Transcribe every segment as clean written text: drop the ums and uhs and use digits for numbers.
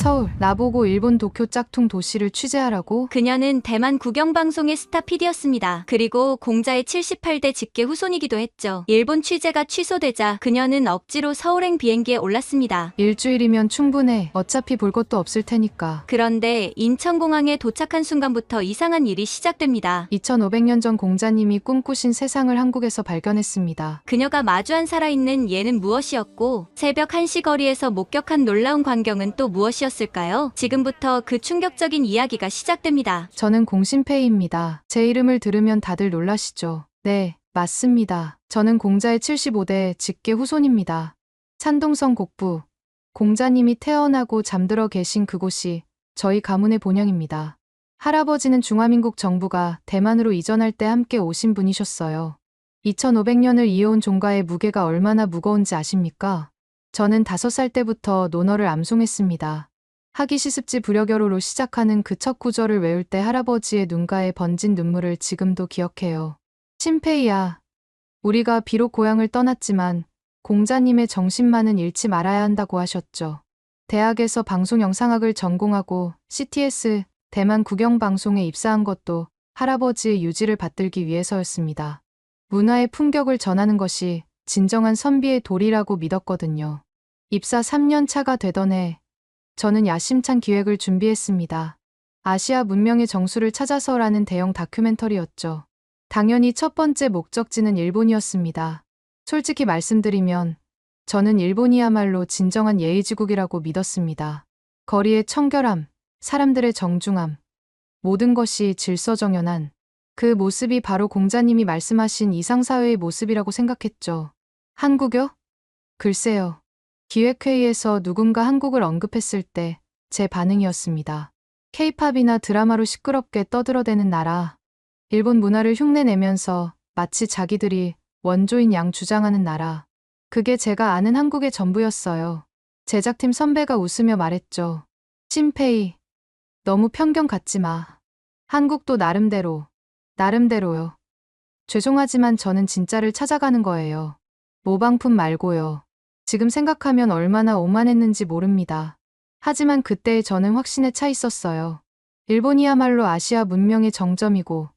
서울, 나보고 일본 도쿄 짝퉁 도시를 취재하라고? 그녀는 대만 국영방송의 스타 PD였습니다. 그리고 공자의 78대 직계 후손이기도 했죠. 일본 취재가 취소되자 그녀는 억지로 서울행 비행기에 올랐습니다. 일주일이면 충분해. 어차피 볼 것도 없을 테니까. 그런데 인천공항에 도착한 순간부터 이상한 일이 시작됩니다. 2500년 전 공자님이 꿈꾸신 세상을 한국에서 발견했습니다. 그녀가 마주한 살아있는 얘는 무엇이었고, 새벽 1시 거리에서 목격한 놀라운 광경은 또 무엇이었을까요? 지금부터 그 충격적인 이야기가 시작됩니다. 저는 공신페이입니다. 제 이름을 들으면 다들 놀라시죠? 네, 맞습니다. 저는 공자의 75대 직계 후손입니다. 산동성 곡부. 공자님이 태어나고 잠들어 계신 그곳이 저희 가문의 본영입니다. 할아버지는 중화민국 정부가 대만으로 이전할 때 함께 오신 분이셨어요. 2500년을 이어온 종가의 무게가 얼마나 무거운지 아십니까? 저는 5살 때부터 논어를 암송했습니다. 하기시습지 불여결호로 시작하는 그 첫 구절을 외울 때 할아버지의 눈가에 번진 눈물을 지금도 기억해요. 심페이야, 우리가 비록 고향을 떠났지만 공자님의 정신만은 잃지 말아야 한다고 하셨죠. 대학에서 방송영상학을 전공하고 CTS 대만 국영방송에 입사한 것도 할아버지의 유지를 받들기 위해서였습니다. 문화의 품격을 전하는 것이 진정한 선비의 도리라고 믿었거든요. 입사 3년 차가 되던 해 저는 야심찬 기획을 준비했습니다. 아시아 문명의 정수를 찾아서라는 대형 다큐멘터리였죠. 당연히 첫 번째 목적지는 일본이었습니다. 솔직히 말씀드리면 저는 일본이야말로 진정한 예의지국이라고 믿었습니다. 거리의 청결함, 사람들의 정중함, 모든 것이 질서정연한 그 모습이 바로 공자님이 말씀하신 이상사회의 모습이라고 생각했죠. 한국요? 글쎄요. 기획회의에서 누군가 한국을 언급했을 때 제 반응이었습니다. K-팝이나 드라마로 시끄럽게 떠들어대는 나라, 일본 문화를 흉내내면서 마치 자기들이 원조인 양 주장하는 나라, 그게 제가 아는 한국의 전부였어요. 제작팀 선배가 웃으며 말했죠. 심페이, 너무 편견 갖지 마. 한국도 나름대로요. 죄송하지만 저는 진짜를 찾아가는 거예요. 모방품 말고요. 지금 생각하면 얼마나 오만했는지 모릅니다. 하지만 그때의 저는 확신에 차 있었어요. 일본이야말로 아시아 문명의 정점이고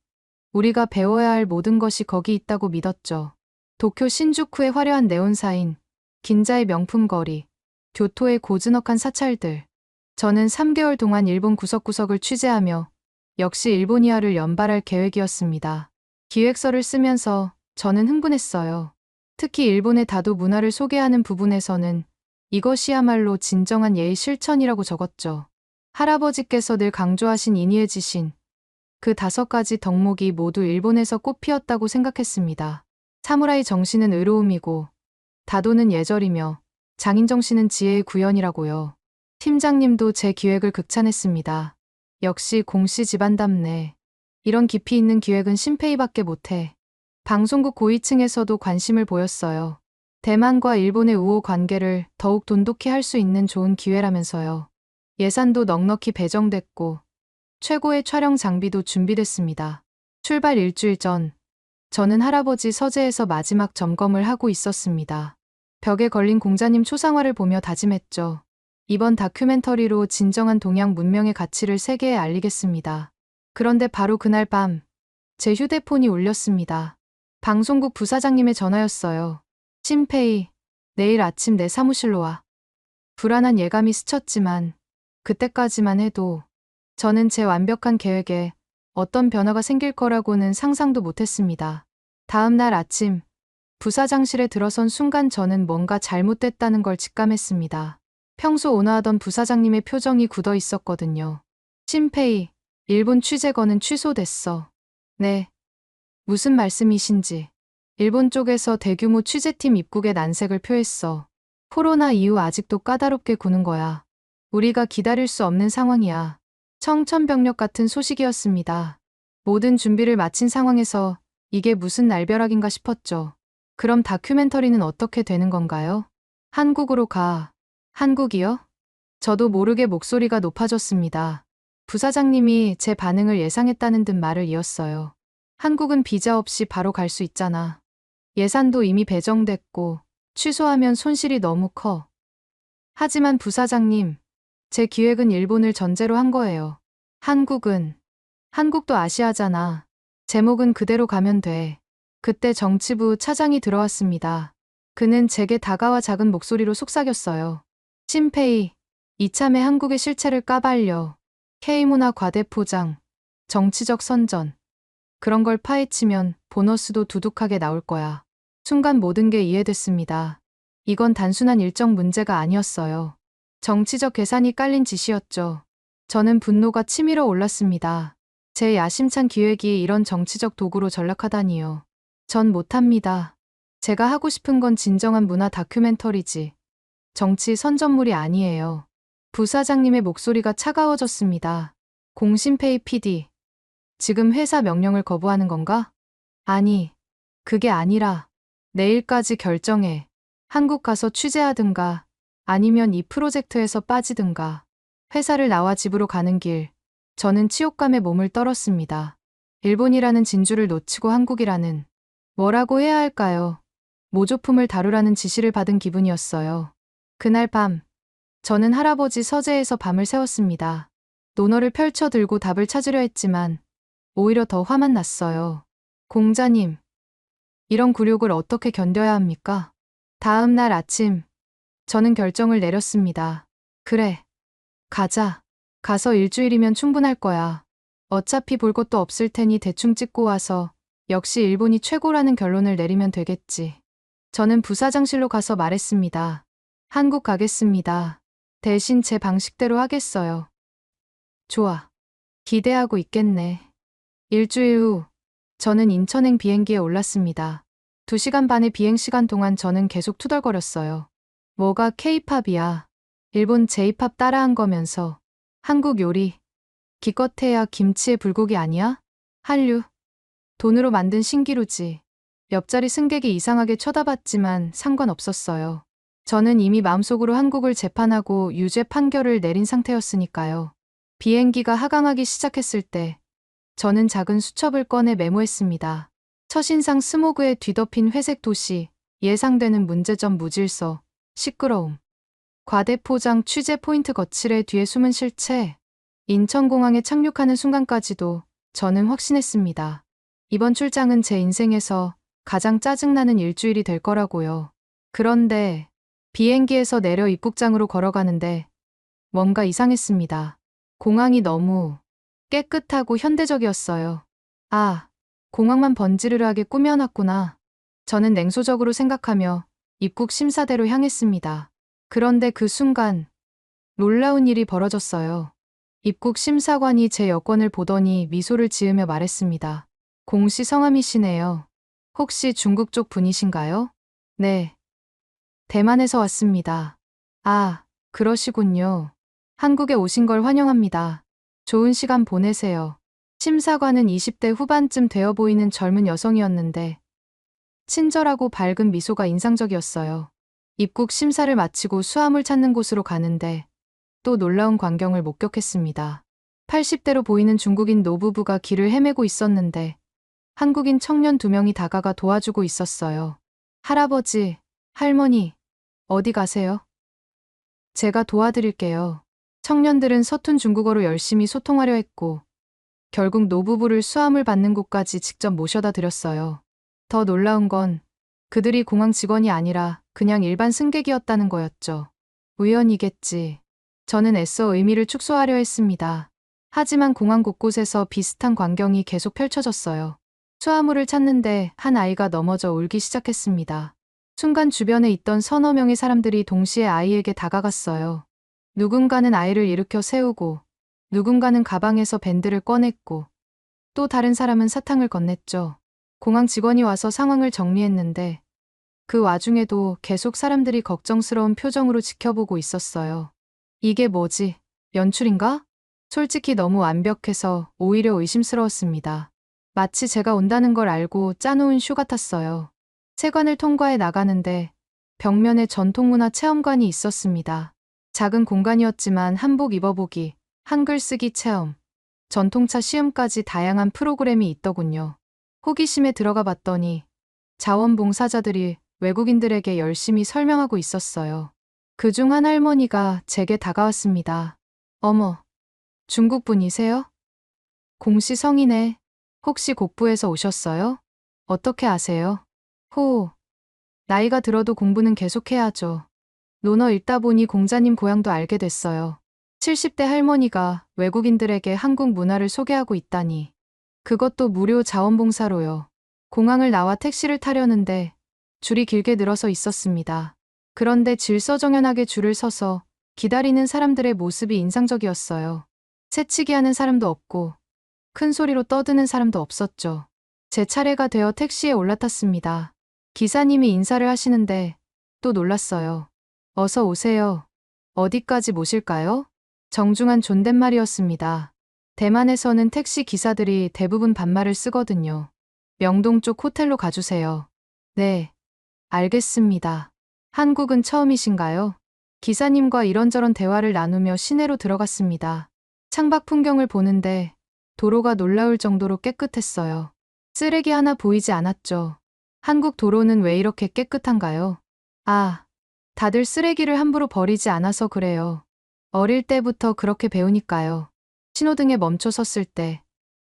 우리가 배워야 할 모든 것이 거기 있다고 믿었죠. 도쿄 신주쿠의 화려한 네온사인, 긴자의 명품 거리, 교토의 고즈넉한 사찰들. 저는 3개월 동안 일본 구석구석을 취재하며 역시 일본이야를 연발할 계획이었습니다. 기획서를 쓰면서 저는 흥분했어요. 특히 일본의 다도 문화를 소개하는 부분에서는 이것이야말로 진정한 예의 실천이라고 적었죠. 할아버지께서 늘 강조하신 인의의 지신, 그 5가지 덕목이 모두 일본에서 꽃피었다고 생각했습니다. 사무라이 정신은 의로움이고, 다도는 예절이며, 장인 정신은 지혜의 구현이라고요. 팀장님도 제 기획을 극찬했습니다. 역시 공씨 집안답네. 이런 깊이 있는 기획은 심페이밖에 못해. 방송국 고위층에서도 관심을 보였어요. 대만과 일본의 우호 관계를 더욱 돈독히 할 수 있는 좋은 기회라면서요. 예산도 넉넉히 배정됐고 최고의 촬영 장비도 준비됐습니다. 출발 일주일 전, 저는 할아버지 서재에서 마지막 점검을 하고 있었습니다. 벽에 걸린 공자님 초상화를 보며 다짐했죠. 이번 다큐멘터리로 진정한 동양 문명의 가치를 세계에 알리겠습니다. 그런데 바로 그날 밤, 제 휴대폰이 울렸습니다. 방송국 부사장님의 전화였어요. 심페이, 내일 아침 내 사무실로 와. 불안한 예감이 스쳤지만 그때까지만 해도 저는 제 완벽한 계획에 어떤 변화가 생길 거라고는 상상도 못했습니다. 다음 날 아침, 부사장실에 들어선 순간 저는 뭔가 잘못됐다는 걸 직감했습니다. 평소 온화하던 부사장님의 표정이 굳어 있었거든요. 심페이, 일본 취재건은 취소됐어. 네. 무슨 말씀이신지. 일본 쪽에서 대규모 취재팀 입국에 난색을 표했어. 코로나 이후 아직도 까다롭게 구는 거야. 우리가 기다릴 수 없는 상황이야. 청천벽력 같은 소식이었습니다. 모든 준비를 마친 상황에서 이게 무슨 날벼락인가 싶었죠. 그럼 다큐멘터리는 어떻게 되는 건가요? 한국으로 가. 한국이요? 저도 모르게 목소리가 높아졌습니다. 부사장님이 제 반응을 예상했다는 듯 말을 이었어요. 한국은 비자 없이 바로 갈 수 있잖아. 예산도 이미 배정됐고 취소하면 손실이 너무 커. 하지만 부사장님, 제 기획은 일본을 전제로 한 거예요. 한국도 아시아잖아. 제목은 그대로 가면 돼. 그때 정치부 차장이 들어왔습니다. 그는 제게 다가와 작은 목소리로 속삭였어요. 심페이, 이참에 한국의 실체를 까발려. K문화 과대포장, 정치적 선전. 그런 걸 파헤치면 보너스도 두둑하게 나올 거야. 순간 모든 게 이해됐습니다. 이건 단순한 일정 문제가 아니었어요. 정치적 계산이 깔린 짓이었죠. 저는 분노가 치밀어 올랐습니다. 제 야심찬 기획이 이런 정치적 도구로 전락하다니요. 전 못합니다. 제가 하고 싶은 건 진정한 문화 다큐멘터리지. 정치 선전물이 아니에요. 부사장님의 목소리가 차가워졌습니다. 공심페이 PD. 지금 회사 명령을 거부하는 건가? 아니, 그게 아니라 내일까지 결정해. 한국 가서 취재하든가 아니면 이 프로젝트에서 빠지든가. 회사를 나와 집으로 가는 길, 저는 치욕감에 몸을 떨었습니다. 일본이라는 진주를 놓치고 한국이라는 뭐라고 해야 할까요? 모조품을 다루라는 지시를 받은 기분이었어요. 그날 밤, 저는 할아버지 서재에서 밤을 새웠습니다. 논어를 펼쳐 들고 답을 찾으려 했지만 오히려 더 화만 났어요. 공자님, 이런 굴욕을 어떻게 견뎌야 합니까? 다음 날 아침, 저는 결정을 내렸습니다. 그래, 가자. 가서 일주일이면 충분할 거야. 어차피 볼 것도 없을 테니 대충 찍고 와서 역시 일본이 최고라는 결론을 내리면 되겠지. 저는 부사장실로 가서 말했습니다. 한국 가겠습니다. 대신 제 방식대로 하겠어요. 좋아. 기대하고 있겠네. 일주일 후, 저는 인천행 비행기에 올랐습니다. 2시간 반의 비행시간 동안 저는 계속 투덜거렸어요. 뭐가 K-팝이야. 일본 J-팝 따라한 거면서. 한국 요리. 기껏해야 김치에 불고기 아니야? 한류. 돈으로 만든 신기루지. 옆자리 승객이 이상하게 쳐다봤지만 상관없었어요. 저는 이미 마음속으로 한국을 재판하고 유죄 판결을 내린 상태였으니까요. 비행기가 하강하기 시작했을 때 저는 작은 수첩을 꺼내 메모했습니다. 첫인상 스모그에 뒤덮인 회색 도시, 예상되는 문제점 무질서, 시끄러움. 과대포장 취재 포인트 거칠의 뒤에 숨은 실체. 인천공항에 착륙하는 순간까지도 저는 확신했습니다. 이번 출장은 제 인생에서 가장 짜증나는 일주일이 될 거라고요. 그런데 비행기에서 내려 입국장으로 걸어가는데 뭔가 이상했습니다. 공항이 너무 깨끗하고 현대적이었어요. 아, 공항만 번지르르하게 꾸며놨구나. 저는 냉소적으로 생각하며 입국 심사대로 향했습니다. 그런데 그 순간 놀라운 일이 벌어졌어요. 입국 심사관이 제 여권을 보더니 미소를 지으며 말했습니다. 공씨 성함이시네요. 혹시 중국 쪽 분이신가요? 네. 대만에서 왔습니다. 아, 그러시군요. 한국에 오신 걸 환영합니다. 좋은 시간 보내세요. 심사관은 20대 후반쯤 되어 보이는 젊은 여성이었는데 친절하고 밝은 미소가 인상적이었어요. 입국 심사를 마치고 수화물 찾는 곳으로 가는데 또 놀라운 광경을 목격했습니다. 80대로 보이는 중국인 노부부가 길을 헤매고 있었는데 한국인 청년 2명이 다가가 도와주고 있었어요. 할아버지, 할머니, 어디 가세요? 제가 도와드릴게요. 청년들은 서툰 중국어로 열심히 소통하려 했고 결국 노부부를 수화물 받는 곳까지 직접 모셔다 드렸어요. 더 놀라운 건 그들이 공항 직원이 아니라 그냥 일반 승객이었다는 거였죠. 우연이겠지. 저는 애써 의미를 축소하려 했습니다. 하지만 공항 곳곳에서 비슷한 광경이 계속 펼쳐졌어요. 수화물을 찾는데 한 아이가 넘어져 울기 시작했습니다. 순간 주변에 있던 서너 명의 사람들이 동시에 아이에게 다가갔어요. 누군가는 아이를 일으켜 세우고 누군가는 가방에서 밴드를 꺼냈고 또 다른 사람은 사탕을 건넸죠. 공항 직원이 와서 상황을 정리했는데 그 와중에도 계속 사람들이 걱정스러운 표정으로 지켜보고 있었어요. 이게 뭐지? 연출인가? 솔직히 너무 완벽해서 오히려 의심스러웠습니다. 마치 제가 온다는 걸 알고 짜놓은 쇼 같았어요. 세관을 통과해 나가는데 벽면에 전통문화 체험관이 있었습니다. 작은 공간이었지만 한복 입어보기, 한글 쓰기 체험, 전통차 시음까지 다양한 프로그램이 있더군요. 호기심에 들어가 봤더니 자원봉사자들이 외국인들에게 열심히 설명하고 있었어요. 그중 한 할머니가 제게 다가왔습니다. 어머, 중국 분이세요? 공씨 성이네. 혹시 곡부에서 오셨어요? 어떻게 아세요? 호, 나이가 들어도 공부는 계속해야죠. 논어 읽다 보니 공자님 고향도 알게 됐어요. 70대 할머니가 외국인들에게 한국 문화를 소개하고 있다니. 그것도 무료 자원봉사로요. 공항을 나와 택시를 타려는데 줄이 길게 늘어서 있었습니다. 그런데 질서정연하게 줄을 서서 기다리는 사람들의 모습이 인상적이었어요. 새치기 하는 사람도 없고 큰 소리로 떠드는 사람도 없었죠. 제 차례가 되어 택시에 올라탔습니다. 기사님이 인사를 하시는데 또 놀랐어요. 어서 오세요. 어디까지 모실까요? 정중한 존댓말이었습니다. 대만에서는 택시 기사들이 대부분 반말을 쓰거든요. 명동 쪽 호텔로 가주세요. 네, 알겠습니다. 한국은 처음이신가요? 기사님과 이런저런 대화를 나누며 시내로 들어갔습니다. 창밖 풍경을 보는데 도로가 놀라울 정도로 깨끗했어요. 쓰레기 하나 보이지 않았죠. 한국 도로는 왜 이렇게 깨끗한가요? 아, 다들 쓰레기를 함부로 버리지 않아서 그래요. 어릴 때부터 그렇게 배우니까요. 신호등에 멈춰 섰을 때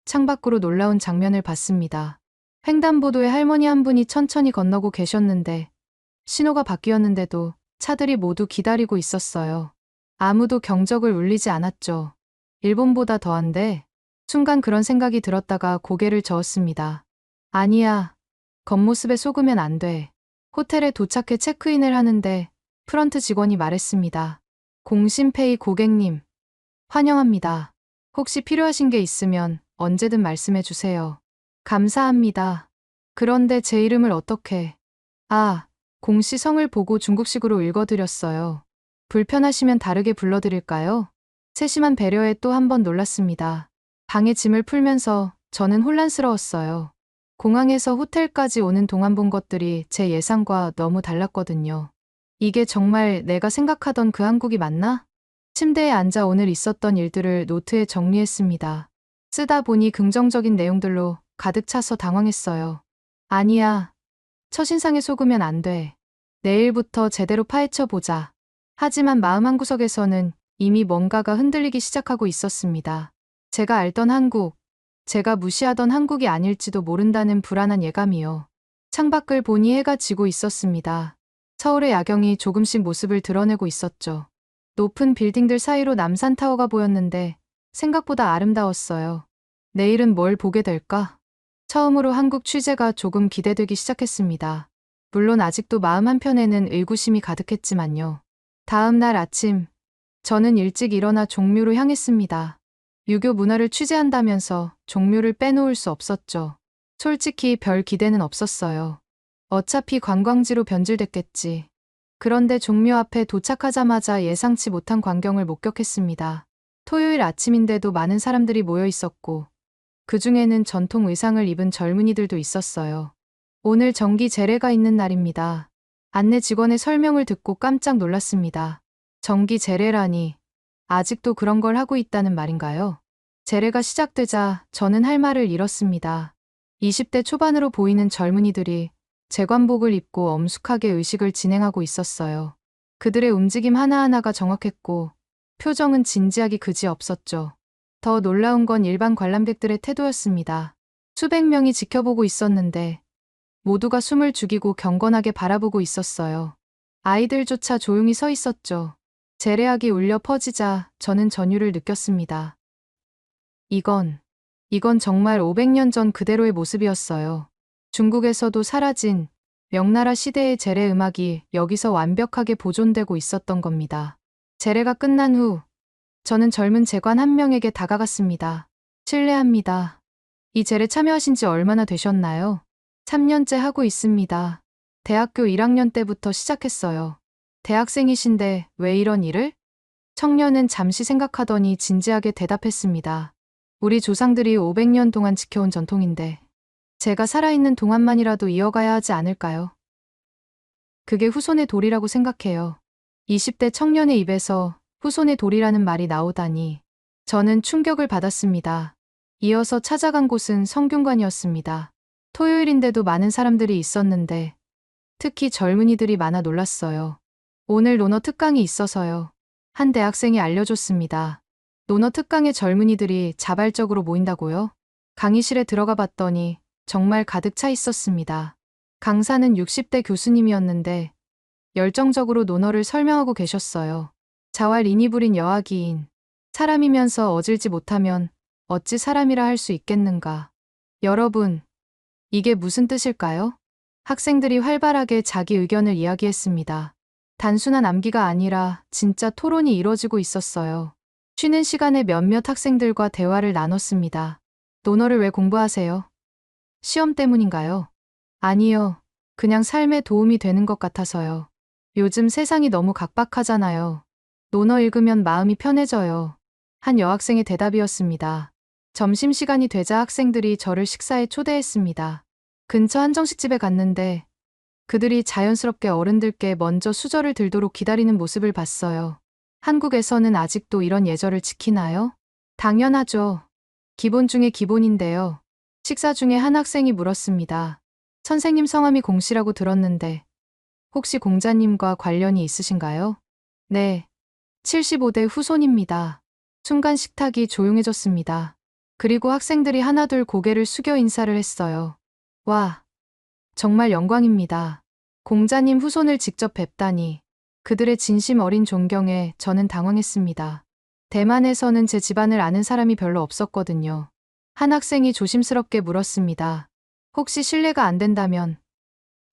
창밖으로 놀라운 장면을 봤습니다. 횡단보도에 할머니 한 분이 천천히 건너고 계셨는데 신호가 바뀌었는데도 차들이 모두 기다리고 있었어요. 아무도 경적을 울리지 않았죠. 일본보다 더한데 순간 그런 생각이 들었다가 고개를 저었습니다. 아니야. 겉모습에 속으면 안 돼. 호텔에 도착해 체크인을 하는데 프런트 직원이 말했습니다. 공심페이 고객님, 환영합니다. 혹시 필요하신 게 있으면 언제든 말씀해 주세요. 감사합니다. 그런데 제 이름을 어떻게... 아, 공씨 성을 보고 중국식으로 읽어드렸어요. 불편하시면 다르게 불러드릴까요? 세심한 배려에 또 한 번 놀랐습니다. 방에 짐을 풀면서 저는 혼란스러웠어요. 공항에서 호텔까지 오는 동안 본 것들이 제 예상과 너무 달랐거든요. 이게 정말 내가 생각하던 그 한국이 맞나? 침대에 앉아 오늘 있었던 일들을 노트에 정리했습니다. 쓰다 보니 긍정적인 내용들로 가득 차서 당황했어요. 아니야. 첫인상에 속으면 안 돼. 내일부터 제대로 파헤쳐 보자. 하지만 마음 한구석에서는 이미 뭔가가 흔들리기 시작하고 있었습니다. 제가 알던 한국, 제가 무시하던 한국이 아닐지도 모른다는 불안한 예감이요. 창밖을 보니 해가 지고 있었습니다. 서울의 야경이 조금씩 모습을 드러내고 있었죠. 높은 빌딩들 사이로 남산타워가 보였는데 생각보다 아름다웠어요. 내일은 뭘 보게 될까? 처음으로 한국 취재가 조금 기대되기 시작했습니다. 물론 아직도 마음 한편에는 의구심이 가득했지만요. 다음 날 아침, 저는 일찍 일어나 종묘로 향했습니다. 유교 문화를 취재한다면서 종묘를 빼놓을 수 없었죠. 솔직히 별 기대는 없었어요. 어차피 관광지로 변질됐겠지. 그런데 종묘 앞에 도착하자마자 예상치 못한 광경을 목격했습니다. 토요일 아침인데도 많은 사람들이 모여 있었고, 그 중에는 전통 의상을 입은 젊은이들도 있었어요. 오늘 정기 제례가 있는 날입니다. 안내 직원의 설명을 듣고 깜짝 놀랐습니다. 정기 제례라니, 아직도 그런 걸 하고 있다는 말인가요? 제례가 시작되자 저는 할 말을 잃었습니다. 20대 초반으로 보이는 젊은이들이 재관복을 입고 엄숙하게 의식을 진행하고 있었어요. 그들의 움직임 하나하나가 정확했고 표정은 진지하기 그지없었죠. 더 놀라운 건 일반 관람객들의 태도였습니다. 수백 명이 지켜보고 있었는데 모두가 숨을 죽이고 경건하게 바라보고 있었어요. 아이들조차 조용히 서 있었죠. 제례악이 울려 퍼지자 저는 전율을 느꼈습니다. 이건 정말 500년 전 그대로의 모습이었어요. 중국에서도 사라진 명나라 시대의 제례 음악이 여기서 완벽하게 보존되고 있었던 겁니다. 제례가 끝난 후 저는 젊은 재관 한 명에게 다가갔습니다. 실례합니다. 이 제례 참여하신 지 얼마나 되셨나요? 3년째 하고 있습니다. 대학교 1학년 때부터 시작했어요. 대학생이신데 왜 이런 일을? 청년은 잠시 생각하더니 진지하게 대답했습니다. 우리 조상들이 500년 동안 지켜온 전통인데 제가 살아있는 동안만이라도 이어가야 하지 않을까요? 그게 후손의 도리라고 생각해요. 20대 청년의 입에서 후손의 도리라는 말이 나오다니 저는 충격을 받았습니다. 이어서 찾아간 곳은 성균관이었습니다. 토요일인데도 많은 사람들이 있었는데 특히 젊은이들이 많아 놀랐어요. 오늘 논어 특강이 있어서요. 한 대학생이 알려줬습니다. 논어 특강에 젊은이들이 자발적으로 모인다고요? 강의실에 들어가 봤더니 정말 가득 차 있었습니다. 강사는 60대 교수님이었는데 열정적으로 논어를 설명하고 계셨어요. 자활 인이 부린 여하기인. 사람이면서 어질지 못하면 어찌 사람이라 할 수 있겠는가. 여러분, 이게 무슨 뜻일까요? 학생들이 활발하게 자기 의견을 이야기했습니다. 단순한 암기가 아니라 진짜 토론이 이뤄지고 있었어요. 쉬는 시간에 몇몇 학생들과 대화를 나눴습니다. 논어를 왜 공부하세요? 시험 때문인가요? 아니요. 그냥 삶에 도움이 되는 것 같아서요. 요즘 세상이 너무 각박하잖아요. 논어 읽으면 마음이 편해져요. 한 여학생의 대답이었습니다. 점심시간이 되자 학생들이 저를 식사에 초대했습니다. 근처 한정식집에 갔는데 그들이 자연스럽게 어른들께 먼저 수저를 들도록 기다리는 모습을 봤어요. 한국에서는 아직도 이런 예절을 지키나요? 당연하죠. 기본 중에 기본인데요. 식사 중에 한 학생이 물었습니다. 선생님 성함이 공씨라고 들었는데 혹시 공자님과 관련이 있으신가요? 네. 75대 후손입니다. 순간 식탁이 조용해졌습니다. 그리고 학생들이 하나둘 고개를 숙여 인사를 했어요. 와, 정말 영광입니다. 공자님 후손을 직접 뵙다니. 그들의 진심 어린 존경에 저는 당황했습니다. 대만에서는 제 집안을 아는 사람이 별로 없었거든요. 한 학생이 조심스럽게 물었습니다. 혹시 실례가 안 된다면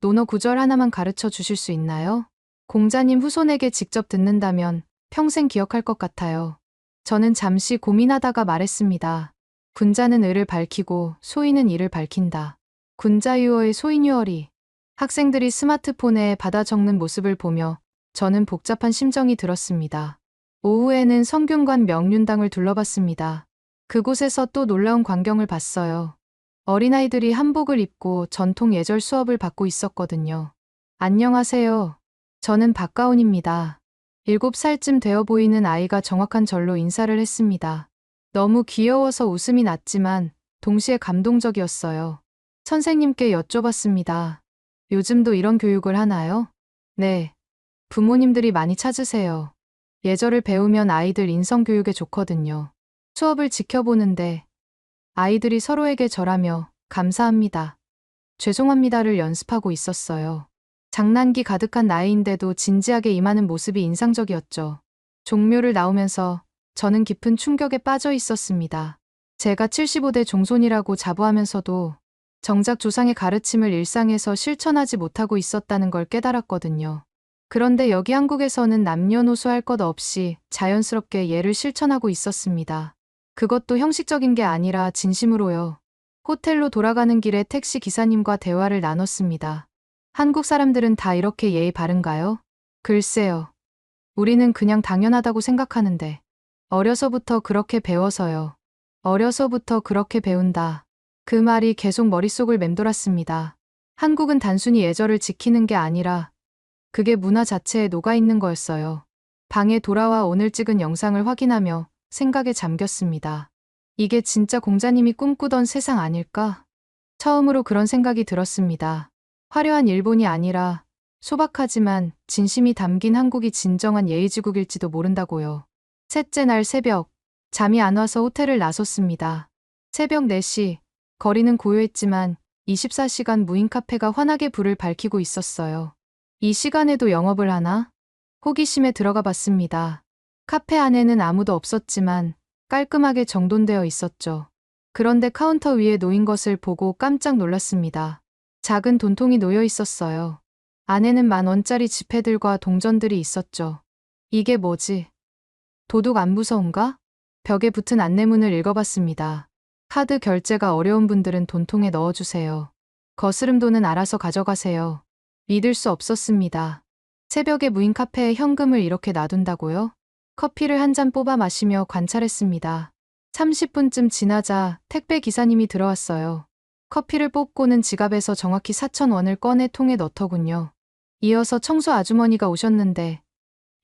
논어 구절 하나만 가르쳐 주실 수 있나요? 공자님 후손에게 직접 듣는다면 평생 기억할 것 같아요. 저는 잠시 고민하다가 말했습니다. 군자는 을을 밝히고 소인은 이를 밝힌다. 군자유어의 소인유어리. 학생들이 스마트폰에 받아 적는 모습을 보며 저는 복잡한 심정이 들었습니다. 오후에는 성균관 명륜당을 둘러봤습니다. 그곳에서 또 놀라운 광경을 봤어요. 어린아이들이 한복을 입고 전통 예절 수업을 받고 있었거든요. 안녕하세요. 저는 박가온입니다. 7살쯤 되어 보이는 아이가 정확한 절로 인사를 했습니다. 너무 귀여워서 웃음이 났지만 동시에 감동적이었어요. 선생님께 여쭤봤습니다. 요즘도 이런 교육을 하나요? 네. 부모님들이 많이 찾으세요. 예절을 배우면 아이들 인성교육에 좋거든요. 수업을 지켜보는데 아이들이 서로에게 절하며 감사합니다. 죄송합니다를 연습하고 있었어요. 장난기 가득한 나이인데도 진지하게 임하는 모습이 인상적이었죠. 종묘를 나오면서 저는 깊은 충격에 빠져 있었습니다. 제가 75대 종손이라고 자부하면서도 정작 조상의 가르침을 일상에서 실천하지 못하고 있었다는 걸 깨달았거든요. 그런데 여기 한국에서는 남녀노소 할 것 없이 자연스럽게 예를 실천하고 있었습니다. 그것도 형식적인 게 아니라 진심으로요. 호텔로 돌아가는 길에 택시 기사님과 대화를 나눴습니다. 한국 사람들은 다 이렇게 예의 바른가요? 글쎄요. 우리는 그냥 당연하다고 생각하는데. 어려서부터 그렇게 배워서요. 어려서부터 그렇게 배운다. 그 말이 계속 머릿속을 맴돌았습니다. 한국은 단순히 예절을 지키는 게 아니라 그게 문화 자체에 녹아있는 거였어요. 방에 돌아와 오늘 찍은 영상을 확인하며 생각에 잠겼습니다. 이게 진짜 공자님이 꿈꾸던 세상 아닐까? 처음으로 그런 생각이 들었습니다. 화려한 일본이 아니라 소박하지만 진심이 담긴 한국이 진정한 예의지국일지도 모른다고요. 셋째 날 새벽, 잠이 안 와서 호텔을 나섰습니다. 새벽 4시, 거리는 고요했지만 24시간 무인 카페가 환하게 불을 밝히고 있었어요. 이 시간에도 영업을 하나? 호기심에 들어가 봤습니다. 카페 안에는 아무도 없었지만 깔끔하게 정돈되어 있었죠. 그런데 카운터 위에 놓인 것을 보고 깜짝 놀랐습니다. 작은 돈통이 놓여 있었어요. 안에는 10,000원짜리 지폐들과 동전들이 있었죠. 이게 뭐지? 도둑 안 무서운가? 벽에 붙은 안내문을 읽어봤습니다. 카드 결제가 어려운 분들은 돈통에 넣어주세요. 거스름돈은 알아서 가져가세요. 믿을 수 없었습니다. 새벽에 무인 카페에 현금을 이렇게 놔둔다고요? 커피를 한 잔 뽑아 마시며 관찰했습니다. 30분쯤 지나자 택배 기사님이 들어왔어요. 커피를 뽑고는 지갑에서 정확히 4,000원을 꺼내 통에 넣더군요. 이어서 청소 아주머니가 오셨는데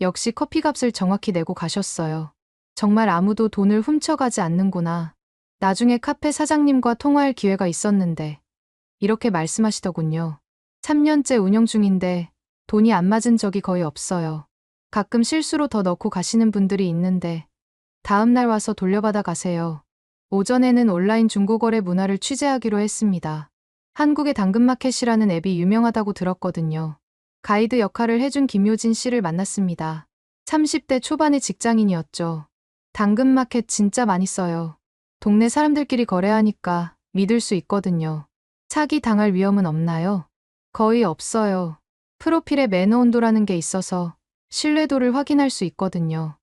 역시 커피값을 정확히 내고 가셨어요. 정말 아무도 돈을 훔쳐가지 않는구나. 나중에 카페 사장님과 통화할 기회가 있었는데 이렇게 말씀하시더군요. 3년째 운영 중인데 돈이 안 맞은 적이 거의 없어요. 가끔 실수로 더 넣고 가시는 분들이 있는데 다음 날 와서 돌려받아 가세요. 오전에는 온라인 중고거래 문화를 취재하기로 했습니다. 한국의 당근마켓이라는 앱이 유명하다고 들었거든요. 가이드 역할을 해준 김효진 씨를 만났습니다. 30대 초반의 직장인이었죠. 당근마켓 진짜 많이 써요. 동네 사람들끼리 거래하니까 믿을 수 있거든요. 사기 당할 위험은 없나요? 거의 없어요. 프로필에 매너 온도라는 게 있어서 신뢰도를 확인할 수 있거든요.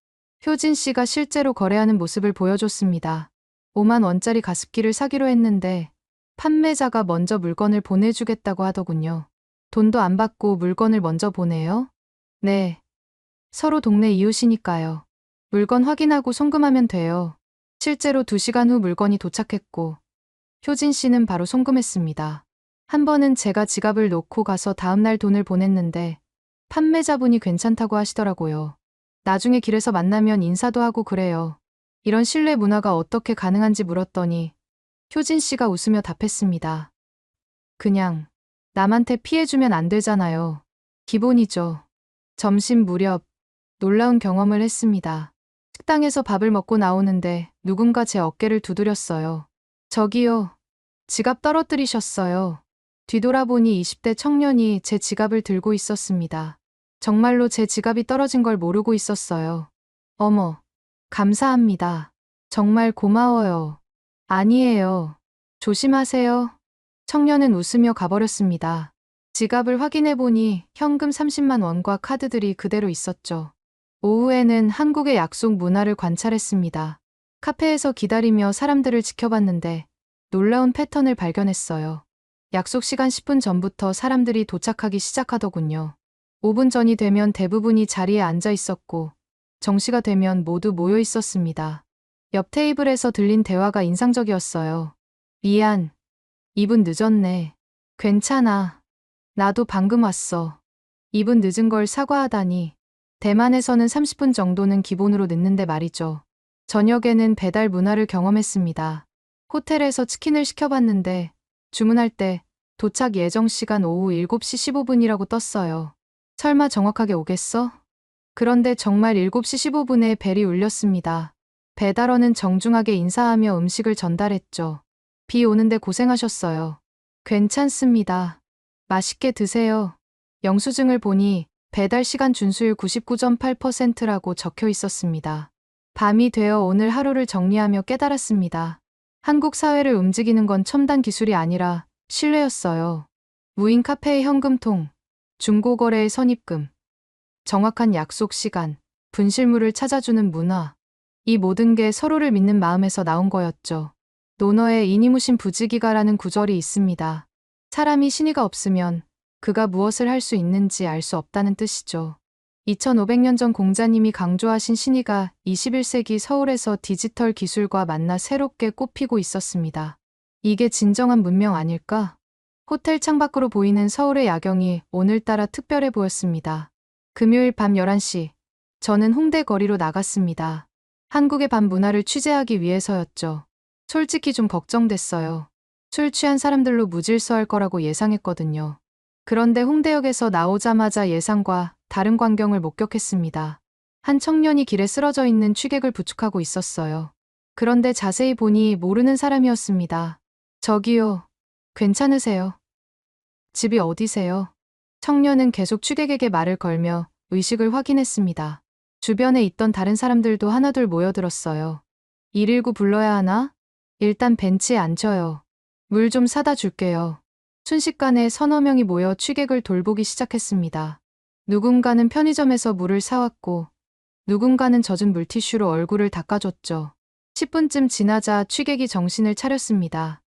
효진 씨가 실제로 거래하는 모습을 보여줬습니다. 5만 원짜리 가습기를 사기로 했는데 판매자가 먼저 물건을 보내주겠다고 하더군요. 돈도 안 받고 물건을 먼저 보내요? 네. 서로 동네 이웃이니까요. 물건 확인하고 송금하면 돼요. 실제로 2시간 후 물건이 도착했고 효진 씨는 바로 송금했습니다. 한 번은 제가 지갑을 놓고 가서 다음날 돈을 보냈는데 판매자분이 괜찮다고 하시더라고요. 나중에 길에서 만나면 인사도 하고 그래요. 이런 신뢰 문화가 어떻게 가능한지 물었더니 효진 씨가 웃으며 답했습니다. 그냥 남한테 피해주면 안 되잖아요. 기본이죠. 점심 무렵 놀라운 경험을 했습니다. 식당에서 밥을 먹고 나오는데 누군가 제 어깨를 두드렸어요. 저기요. 지갑 떨어뜨리셨어요. 뒤돌아보니 20대 청년이 제 지갑을 들고 있었습니다. 정말로 제 지갑이 떨어진 걸 모르고 있었어요. 어머, 감사합니다. 정말 고마워요. 아니에요. 조심하세요. 청년은 웃으며 가버렸습니다. 지갑을 확인해보니 현금 30만 원과 카드들이 그대로 있었죠. 오후에는 한국의 약속 문화를 관찰했습니다. 카페에서 기다리며 사람들을 지켜봤는데 놀라운 패턴을 발견했어요. 약속 시간 10분 전부터 사람들이 도착하기 시작하더군요. 5분 전이 되면 대부분이 자리에 앉아 있었고 정시가 되면 모두 모여 있었습니다. 옆 테이블에서 들린 대화가 인상적이었어요. 미안. 2분 늦었네. 괜찮아. 나도 방금 왔어. 2분 늦은 걸 사과하다니. 대만에서는 30분 정도는 기본으로 늦는데 말이죠. 저녁에는 배달 문화를 경험했습니다. 호텔에서 치킨을 시켜봤는데 주문할 때 도착 예정 시간 오후 7시 15분이라고 떴어요. 설마 정확하게 오겠어? 그런데 정말 7시 15분에 벨이 울렸습니다. 배달원은 정중하게 인사하며 음식을 전달했죠. 비 오는데 고생하셨어요. 괜찮습니다. 맛있게 드세요. 영수증을 보니 배달 시간 준수율 99.8%라고 적혀 있었습니다. 밤이 되어 오늘 하루를 정리하며 깨달았습니다. 한국 사회를 움직이는 건 첨단 기술이 아니라 신뢰였어요. 무인 카페의 현금통, 중고거래의 선입금, 정확한 약속 시간, 분실물을 찾아주는 문화. 이 모든 게 서로를 믿는 마음에서 나온 거였죠. 논어에 이니무신 부지기가라는 구절이 있습니다. 사람이 신의가 없으면 그가 무엇을 할 수 있는지 알 수 없다는 뜻이죠. 2500년 전 공자님이 강조하신 신의가 21세기 서울에서 디지털 기술과 만나 새롭게 꽃피고 있었습니다. 이게 진정한 문명 아닐까? 호텔 창밖으로 보이는 서울의 야경이 오늘따라 특별해 보였습니다. 금요일 밤 11시, 저는 홍대 거리로 나갔습니다. 한국의 밤 문화를 취재하기 위해서였죠. 솔직히 좀 걱정됐어요. 술 취한 사람들로 무질서할 거라고 예상했거든요. 그런데 홍대역에서 나오자마자 예상과 다른 광경을 목격했습니다. 한 청년이 길에 쓰러져 있는 취객을 부축하고 있었어요. 그런데 자세히 보니 모르는 사람이었습니다. 저기요, 괜찮으세요? 집이 어디세요? 청년은 계속 취객에게 말을 걸며 의식을 확인했습니다. 주변에 있던 다른 사람들도 하나둘 모여들었어요. 119 불러야 하나? 일단 벤치에 앉혀요. 물 좀 사다 줄게요. 순식간에 서너 명이 모여 취객을 돌보기 시작했습니다. 누군가는 편의점에서 물을 사왔고 누군가는 젖은 물티슈로 얼굴을 닦아줬죠. 10분쯤 지나자 취객이 정신을 차렸습니다.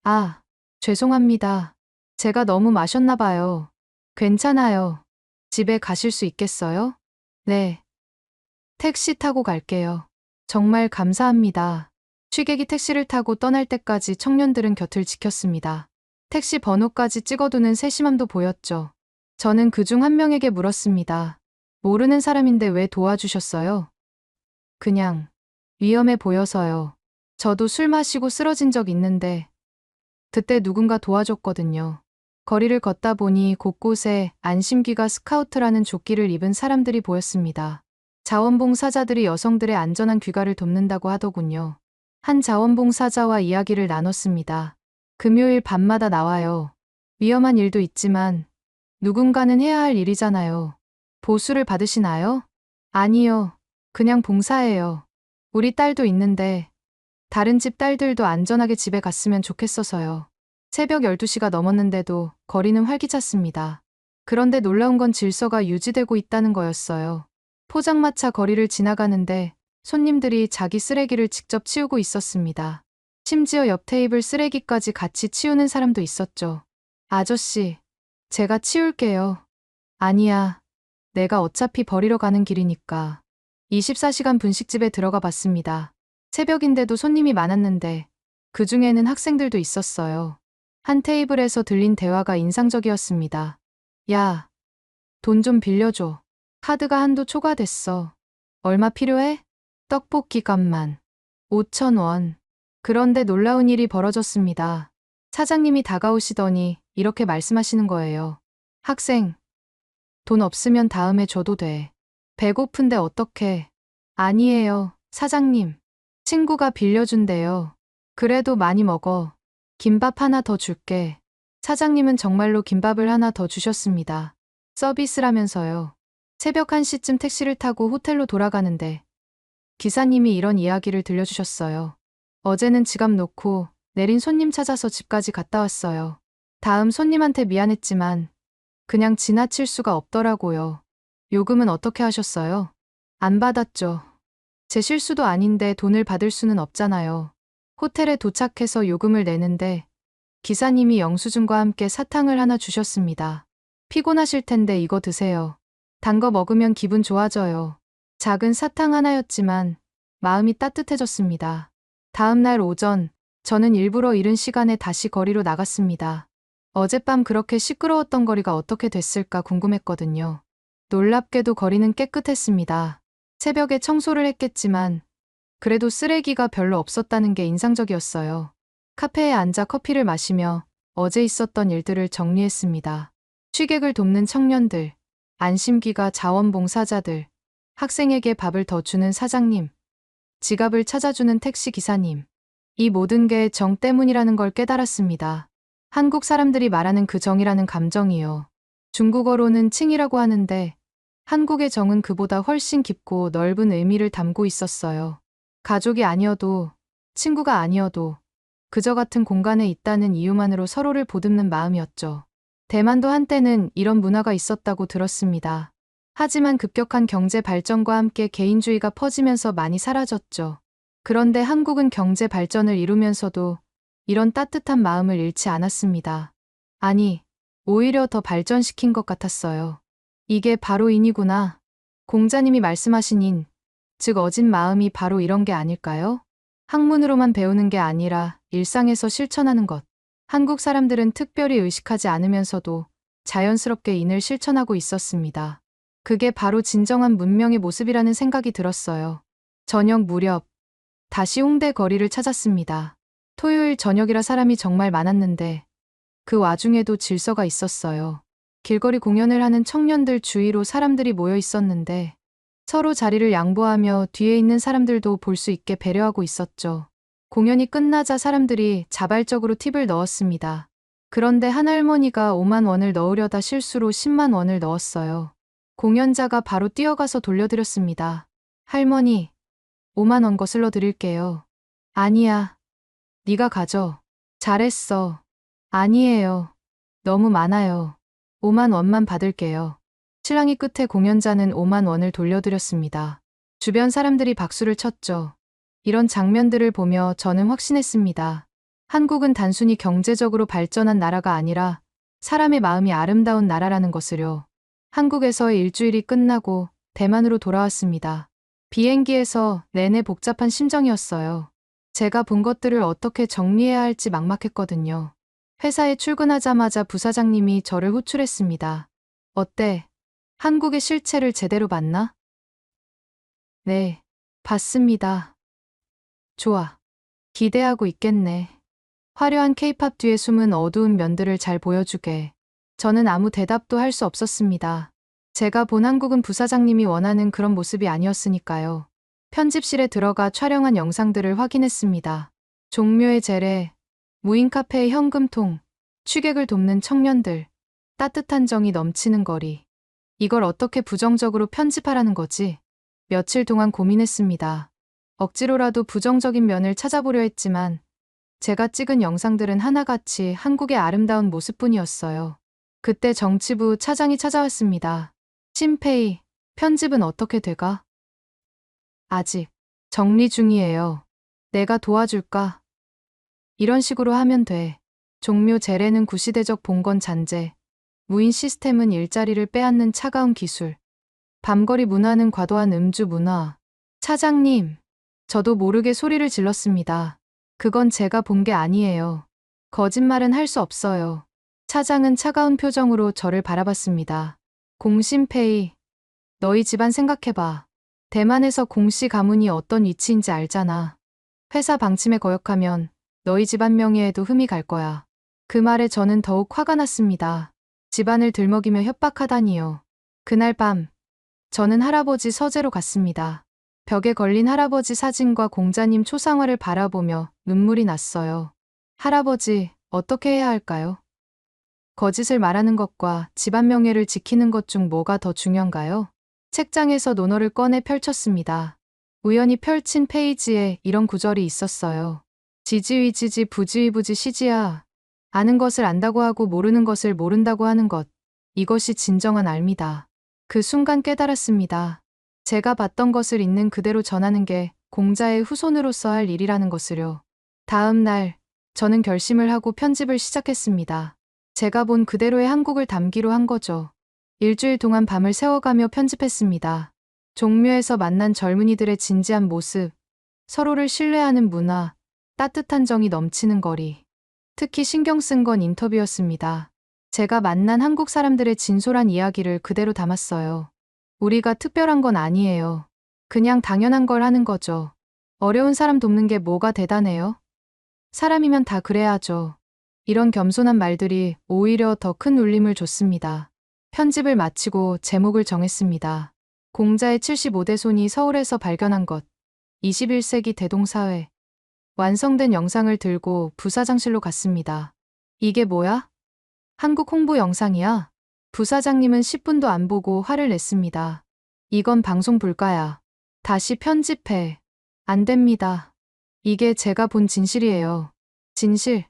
아, 죄송합니다. 제가 너무 마셨나 봐요. 괜찮아요. 집에 가실 수 있겠어요? 네. 택시 타고 갈게요. 정말 감사합니다. 취객이 택시를 타고 떠날 때까지 청년들은 곁을 지켰습니다. 택시 번호까지 찍어두는 세심함도 보였죠. 저는 그중 한 명에게 물었습니다. 모르는 사람인데 왜 도와주셨어요? 그냥 위험해 보여서요. 저도 술 마시고 쓰러진 적 있는데 그때 누군가 도와줬거든요. 거리를 걷다 보니 곳곳에 안심기가 스카우트라는 조끼를 입은 사람들이 보였습니다. 자원봉사자들이 여성들의 안전한 귀가를 돕는다고 하더군요. 한 자원봉사자와 이야기를 나눴습니다. 금요일 밤마다 나와요. 위험한 일도 있지만 누군가는 해야 할 일이잖아요. 보수를 받으시나요? 아니요. 그냥 봉사해요. 우리 딸도 있는데 다른 집 딸들도 안전하게 집에 갔으면 좋겠어서요. 새벽 12시가 넘었는데도 거리는 활기찼습니다. 그런데 놀라운 건 질서가 유지되고 있다는 거였어요. 포장마차 거리를 지나가는데 손님들이 자기 쓰레기를 직접 치우고 있었습니다. 심지어 옆 테이블 쓰레기까지 같이 치우는 사람도 있었죠. 아저씨, 제가 치울게요. 아니야, 내가 어차피 버리러 가는 길이니까. 24시간 분식집에 들어가 봤습니다. 새벽인데도 손님이 많았는데 그 중에는 학생들도 있었어요. 한 테이블에서 들린 대화가 인상적이었습니다. 야, 돈 좀 빌려줘. 카드가 한도 초과됐어. 얼마 필요해? 떡볶이 값만. 5,000원. 그런데 놀라운 일이 벌어졌습니다. 사장님이 다가오시더니 이렇게 말씀하시는 거예요. 학생, 돈 없으면 다음에 줘도 돼. 배고픈데 어떡해. 아니에요, 사장님. 친구가 빌려준대요. 그래도 많이 먹어. 김밥 하나 더 줄게. 사장님은 정말로 김밥을 하나 더 주셨습니다. 서비스라면서요. 새벽 1시쯤 택시를 타고 호텔로 돌아가는데 기사님이 이런 이야기를 들려주셨어요. 어제는 지갑 놓고 내린 손님 찾아서 집까지 갔다 왔어요. 다음 손님한테 미안했지만 그냥 지나칠 수가 없더라고요. 요금은 어떻게 하셨어요? 안 받았죠. 제 실수도 아닌데 돈을 받을 수는 없잖아요. 호텔에 도착해서 요금을 내는데 기사님이 영수증과 함께 사탕을 하나 주셨습니다. 피곤하실 텐데 이거 드세요. 단 거 먹으면 기분 좋아져요. 작은 사탕 하나였지만 마음이 따뜻해졌습니다. 다음 날 오전, 저는 일부러 이른 시간에 다시 거리로 나갔습니다. 어젯밤 그렇게 시끄러웠던 거리가 어떻게 됐을까 궁금했거든요. 놀랍게도 거리는 깨끗했습니다. 새벽에 청소를 했겠지만 그래도 쓰레기가 별로 없었다는 게 인상적이었어요. 카페에 앉아 커피를 마시며 어제 있었던 일들을 정리했습니다. 취객을 돕는 청년들, 안심기가 자원봉사자들, 학생에게 밥을 더 주는 사장님, 지갑을 찾아주는 택시 기사님. 이 모든 게 정 때문이라는 걸 깨달았습니다. 한국 사람들이 말하는 그 정이라는 감정이요. 중국어로는 칭이라고 하는데 한국의 정은 그보다 훨씬 깊고 넓은 의미를 담고 있었어요. 가족이 아니어도, 친구가 아니어도 그저 같은 공간에 있다는 이유만으로 서로를 보듬는 마음이었죠. 대만도 한때는 이런 문화가 있었다고 들었습니다. 하지만 급격한 경제 발전과 함께 개인주의가 퍼지면서 많이 사라졌죠. 그런데 한국은 경제 발전을 이루면서도 이런 따뜻한 마음을 잃지 않았습니다. 아니, 오히려 더 발전시킨 것 같았어요. 이게 바로 인이구나. 공자님이 말씀하신 인, 즉 어진 마음이 바로 이런 게 아닐까요? 학문으로만 배우는 게 아니라 일상에서 실천하는 것. 한국 사람들은 특별히 의식하지 않으면서도 자연스럽게 인을 실천하고 있었습니다. 그게 바로 진정한 문명의 모습이라는 생각이 들었어요. 저녁 무렵, 다시 홍대 거리를 찾았습니다. 토요일 저녁이라 사람이 정말 많았는데 그 와중에도 질서가 있었어요. 길거리 공연을 하는 청년들 주위로 사람들이 모여 있었는데 서로 자리를 양보하며 뒤에 있는 사람들도 볼 수 있게 배려하고 있었죠. 공연이 끝나자 사람들이 자발적으로 팁을 넣었습니다. 그런데 한 할머니가 5만 원을 넣으려다 실수로 10만 원을 넣었어요. 공연자가 바로 뛰어가서 돌려드렸습니다. 할머니, 5만 원 거슬러 드릴게요. 아니야. 네가 가져. 잘했어. 아니에요. 너무 많아요. 5만 원만 받을게요. 실랑이 끝에 공연자는 5만 원을 돌려드렸습니다. 주변 사람들이 박수를 쳤죠. 이런 장면들을 보며 저는 확신했습니다. 한국은 단순히 경제적으로 발전한 나라가 아니라 사람의 마음이 아름다운 나라라는 것을요. 한국에서의 일주일이 끝나고 대만으로 돌아왔습니다. 비행기에서 내내 복잡한 심정이었어요. 제가 본 것들을 어떻게 정리해야 할지 막막했거든요. 회사에 출근하자마자 부사장님이 저를 호출했습니다. 어때? 한국의 실체를 제대로 봤나? 네, 봤습니다. 좋아. 기대하고 있겠네. 화려한 케이팝 뒤에 숨은 어두운 면들을 잘 보여주게. 저는 아무 대답도 할 수 없었습니다. 제가 본 한국은 부사장님이 원하는 그런 모습이 아니었으니까요. 편집실에 들어가 촬영한 영상들을 확인했습니다. 종묘의 재래, 무인 카페의 현금통, 취객을 돕는 청년들, 따뜻한 정이 넘치는 거리. 이걸 어떻게 부정적으로 편집하라는 거지? 며칠 동안 고민했습니다. 억지로라도 부정적인 면을 찾아보려 했지만 제가 찍은 영상들은 하나같이 한국의 아름다운 모습뿐이었어요. 그때 정치부 차장이 찾아왔습니다. 심페이, 편집은 어떻게 돼가? 아직 정리 중이에요. 내가 도와줄까? 이런 식으로 하면 돼. 종묘 재래는 구시대적 봉건 잔재, 무인 시스템은 일자리를 빼앗는 차가운 기술, 밤거리 문화는 과도한 음주 문화. 차장님, 저도 모르게 소리를 질렀습니다. 그건 제가 본 게 아니에요. 거짓말은 할 수 없어요. 차장은 차가운 표정으로 저를 바라봤습니다. 공심페이, 너희 집안 생각해봐. 대만에서 공씨 가문이 어떤 위치인지 알잖아. 회사 방침에 거역하면 너희 집안 명예에도 흠이 갈 거야. 그 말에 저는 더욱 화가 났습니다. 집안을 들먹이며 협박하다니요. 그날 밤, 저는 할아버지 서재로 갔습니다. 벽에 걸린 할아버지 사진과 공자님 초상화를 바라보며 눈물이 났어요. 할아버지, 어떻게 해야 할까요? 거짓을 말하는 것과 집안 명예를 지키는 것 중 뭐가 더 중요한가요? 책장에서 논어를 꺼내 펼쳤습니다. 우연히 펼친 페이지에 이런 구절이 있었어요. 지지위지지 부지위부지 시지야. 아는 것을 안다고 하고 모르는 것을 모른다고 하는 것. 이것이 진정한 알미다. 그 순간 깨달았습니다. 제가 봤던 것을 있는 그대로 전하는 게 공자의 후손으로서 할 일이라는 것을요. 다음 날, 저는 결심을 하고 편집을 시작했습니다. 제가 본 그대로의 한국을 담기로 한 거죠. 일주일 동안 밤을 새워가며 편집했습니다. 종묘에서 만난 젊은이들의 진지한 모습, 서로를 신뢰하는 문화, 따뜻한 정이 넘치는 거리. 특히 신경 쓴 건 인터뷰였습니다. 제가 만난 한국 사람들의 진솔한 이야기를 그대로 담았어요. 우리가 특별한 건 아니에요. 그냥 당연한 걸 하는 거죠. 어려운 사람 돕는 게 뭐가 대단해요? 사람이면 다 그래야죠. 이런 겸손한 말들이 오히려 더 큰 울림을 줬습니다. 편집을 마치고 제목을 정했습니다. 공자의 75대 손이 서울에서 발견한 것. 21세기 대동사회. 완성된 영상을 들고 부사장실로 갔습니다. 이게 뭐야? 한국 홍보 영상이야? 부사장님은 10분도 안 보고 화를 냈습니다. 이건 방송 불가야. 다시 편집해. 안 됩니다. 이게 제가 본 진실이에요. 진실.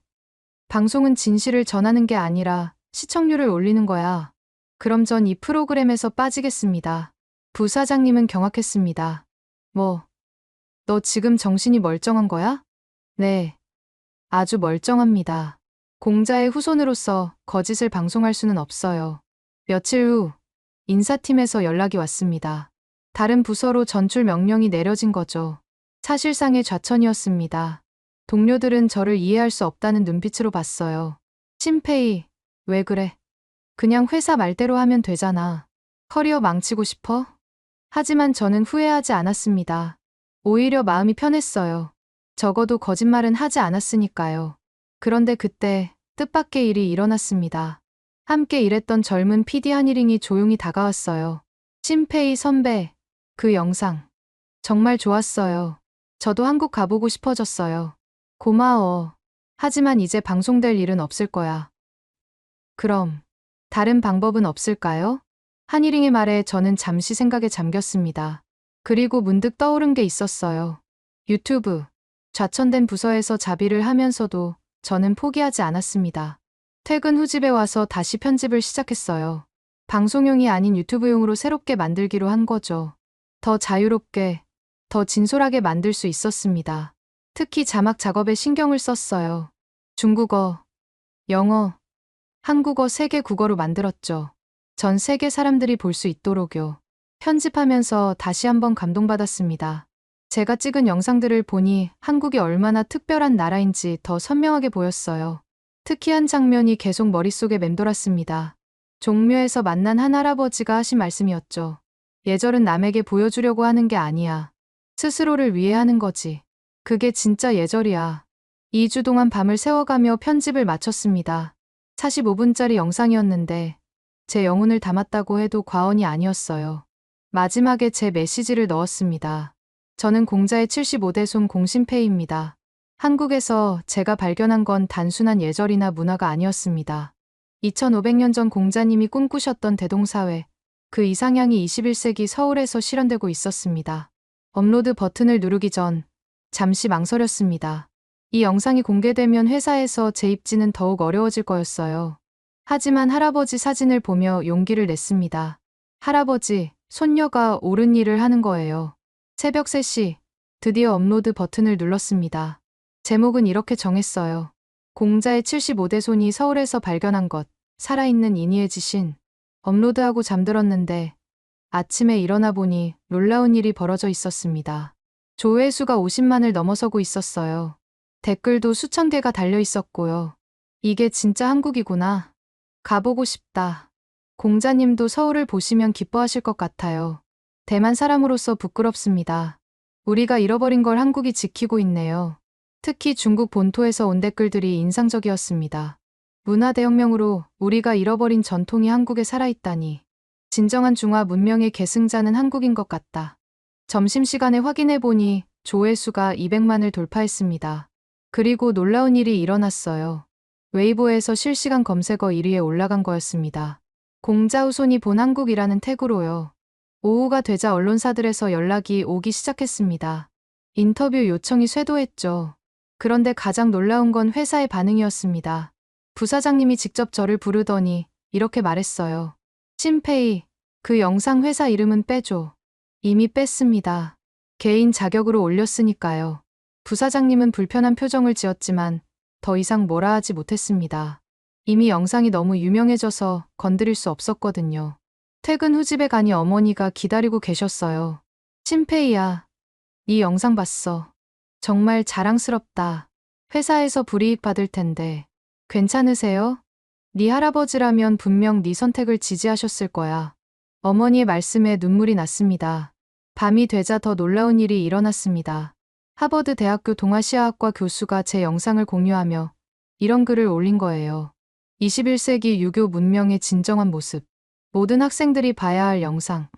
방송은 진실을 전하는 게 아니라 시청률을 올리는 거야. 그럼 전 이 프로그램에서 빠지겠습니다. 부사장님은 경악했습니다. 뭐, 너 지금 정신이 멀쩡한 거야? 네. 아주 멀쩡합니다. 공자의 후손으로서 거짓을 방송할 수는 없어요. 며칠 후, 인사팀에서 연락이 왔습니다. 다른 부서로 전출 명령이 내려진 거죠. 사실상의 좌천이었습니다. 동료들은 저를 이해할 수 없다는 눈빛으로 봤어요. 심페이, 왜 그래? 그냥 회사 말대로 하면 되잖아. 커리어 망치고 싶어? 하지만 저는 후회하지 않았습니다. 오히려 마음이 편했어요. 적어도 거짓말은 하지 않았으니까요. 그런데 그때 뜻밖의 일이 일어났습니다. 함께 일했던 젊은 PD 한일링이 조용히 다가왔어요. 심페이 선배, 그 영상 정말 좋았어요. 저도 한국 가보고 싶어졌어요. 고마워. 하지만 이제 방송될 일은 없을 거야. 그럼 다른 방법은 없을까요? 한일링의 말에 저는 잠시 생각에 잠겼습니다. 그리고 문득 떠오른 게 있었어요. 유튜브. 좌천된 부서에서 자비를 하면서도 저는 포기하지 않았습니다. 퇴근 후 집에 와서 다시 편집을 시작했어요. 방송용이 아닌 유튜브용으로 새롭게 만들기로 한 거죠. 더 자유롭게, 더 진솔하게 만들 수 있었습니다. 특히 자막 작업에 신경을 썼어요. 중국어, 영어, 한국어 3개 국어로 만들었죠. 전 세계 사람들이 볼 수 있도록요. 편집하면서 다시 한번 감동받았습니다. 제가 찍은 영상들을 보니 한국이 얼마나 특별한 나라인지 더 선명하게 보였어요. 특히 한 장면이 계속 머릿속에 맴돌았습니다. 종묘에서 만난 한 할아버지가 하신 말씀이었죠. 예절은 남에게 보여주려고 하는 게 아니야. 스스로를 위해 하는 거지. 그게 진짜 예절이야. 2주 동안 밤을 새워가며 편집을 마쳤습니다. 45분짜리 영상이었는데 제 영혼을 담았다고 해도 과언이 아니었어요. 마지막에 제 메시지를 넣었습니다. 저는 공자의 75대 손 공신패입니다. 한국에서 제가 발견한 건 단순한 예절이나 문화가 아니었습니다. 2500년 전 공자님이 꿈꾸셨던 대동사회, 그 이상향이 21세기 서울에서 실현되고 있었습니다. 업로드 버튼을 누르기 전 잠시 망설였습니다. 이 영상이 공개되면 회사에서 제 입지는 더욱 어려워질 거였어요. 하지만 할아버지 사진을 보며 용기를 냈습니다. 할아버지, 손녀가 옳은 일을 하는 거예요. 새벽 3시, 드디어 업로드 버튼을 눌렀습니다. 제목은 이렇게 정했어요. 공자의 75대 손이 서울에서 발견한 것, 살아있는 인의의 지신. 업로드하고 잠들었는데 아침에 일어나 보니 놀라운 일이 벌어져 있었습니다. 조회수가 50만을 넘어서고 있었어요. 댓글도 수천 개가 달려 있었고요. 이게 진짜 한국이구나. 가보고 싶다. 공자님도 서울을 보시면 기뻐하실 것 같아요. 대만 사람으로서 부끄럽습니다. 우리가 잃어버린 걸 한국이 지키고 있네요. 특히 중국 본토에서 온 댓글들이 인상적이었습니다. 문화대혁명으로 우리가 잃어버린 전통이 한국에 살아있다니. 진정한 중화 문명의 계승자는 한국인 것 같다. 점심시간에 확인해보니 조회수가 200만을 돌파했습니다. 그리고 놀라운 일이 일어났어요. 웨이보에서 실시간 검색어 1위에 올라간 거였습니다. 공자후손이 본 한국이라는 태그로요. 오후가 되자 언론사들에서 연락이 오기 시작했습니다. 인터뷰 요청이 쇄도했죠. 그런데 가장 놀라운 건 회사의 반응이었습니다. 부사장님이 직접 저를 부르더니 이렇게 말했어요. 신페이, 그 영상 회사 이름은 빼줘. 이미 뺐습니다. 개인 자격으로 올렸으니까요. 부사장님은 불편한 표정을 지었지만 더 이상 뭐라 하지 못했습니다. 이미 영상이 너무 유명해져서 건드릴 수 없었거든요. 퇴근 후 집에 가니 어머니가 기다리고 계셨어요. 신페이야, 네 영상 봤어. 정말 자랑스럽다. 회사에서 불이익 받을 텐데. 괜찮으세요? 네 할아버지라면 분명 네 선택을 지지하셨을 거야. 어머니의 말씀에 눈물이 났습니다. 밤이 되자 더 놀라운 일이 일어났습니다. 하버드 대학교 동아시아학과 교수가 제 영상을 공유하며 이런 글을 올린 거예요. 21세기 유교 문명의 진정한 모습. 모든 학생들이 봐야 할 영상.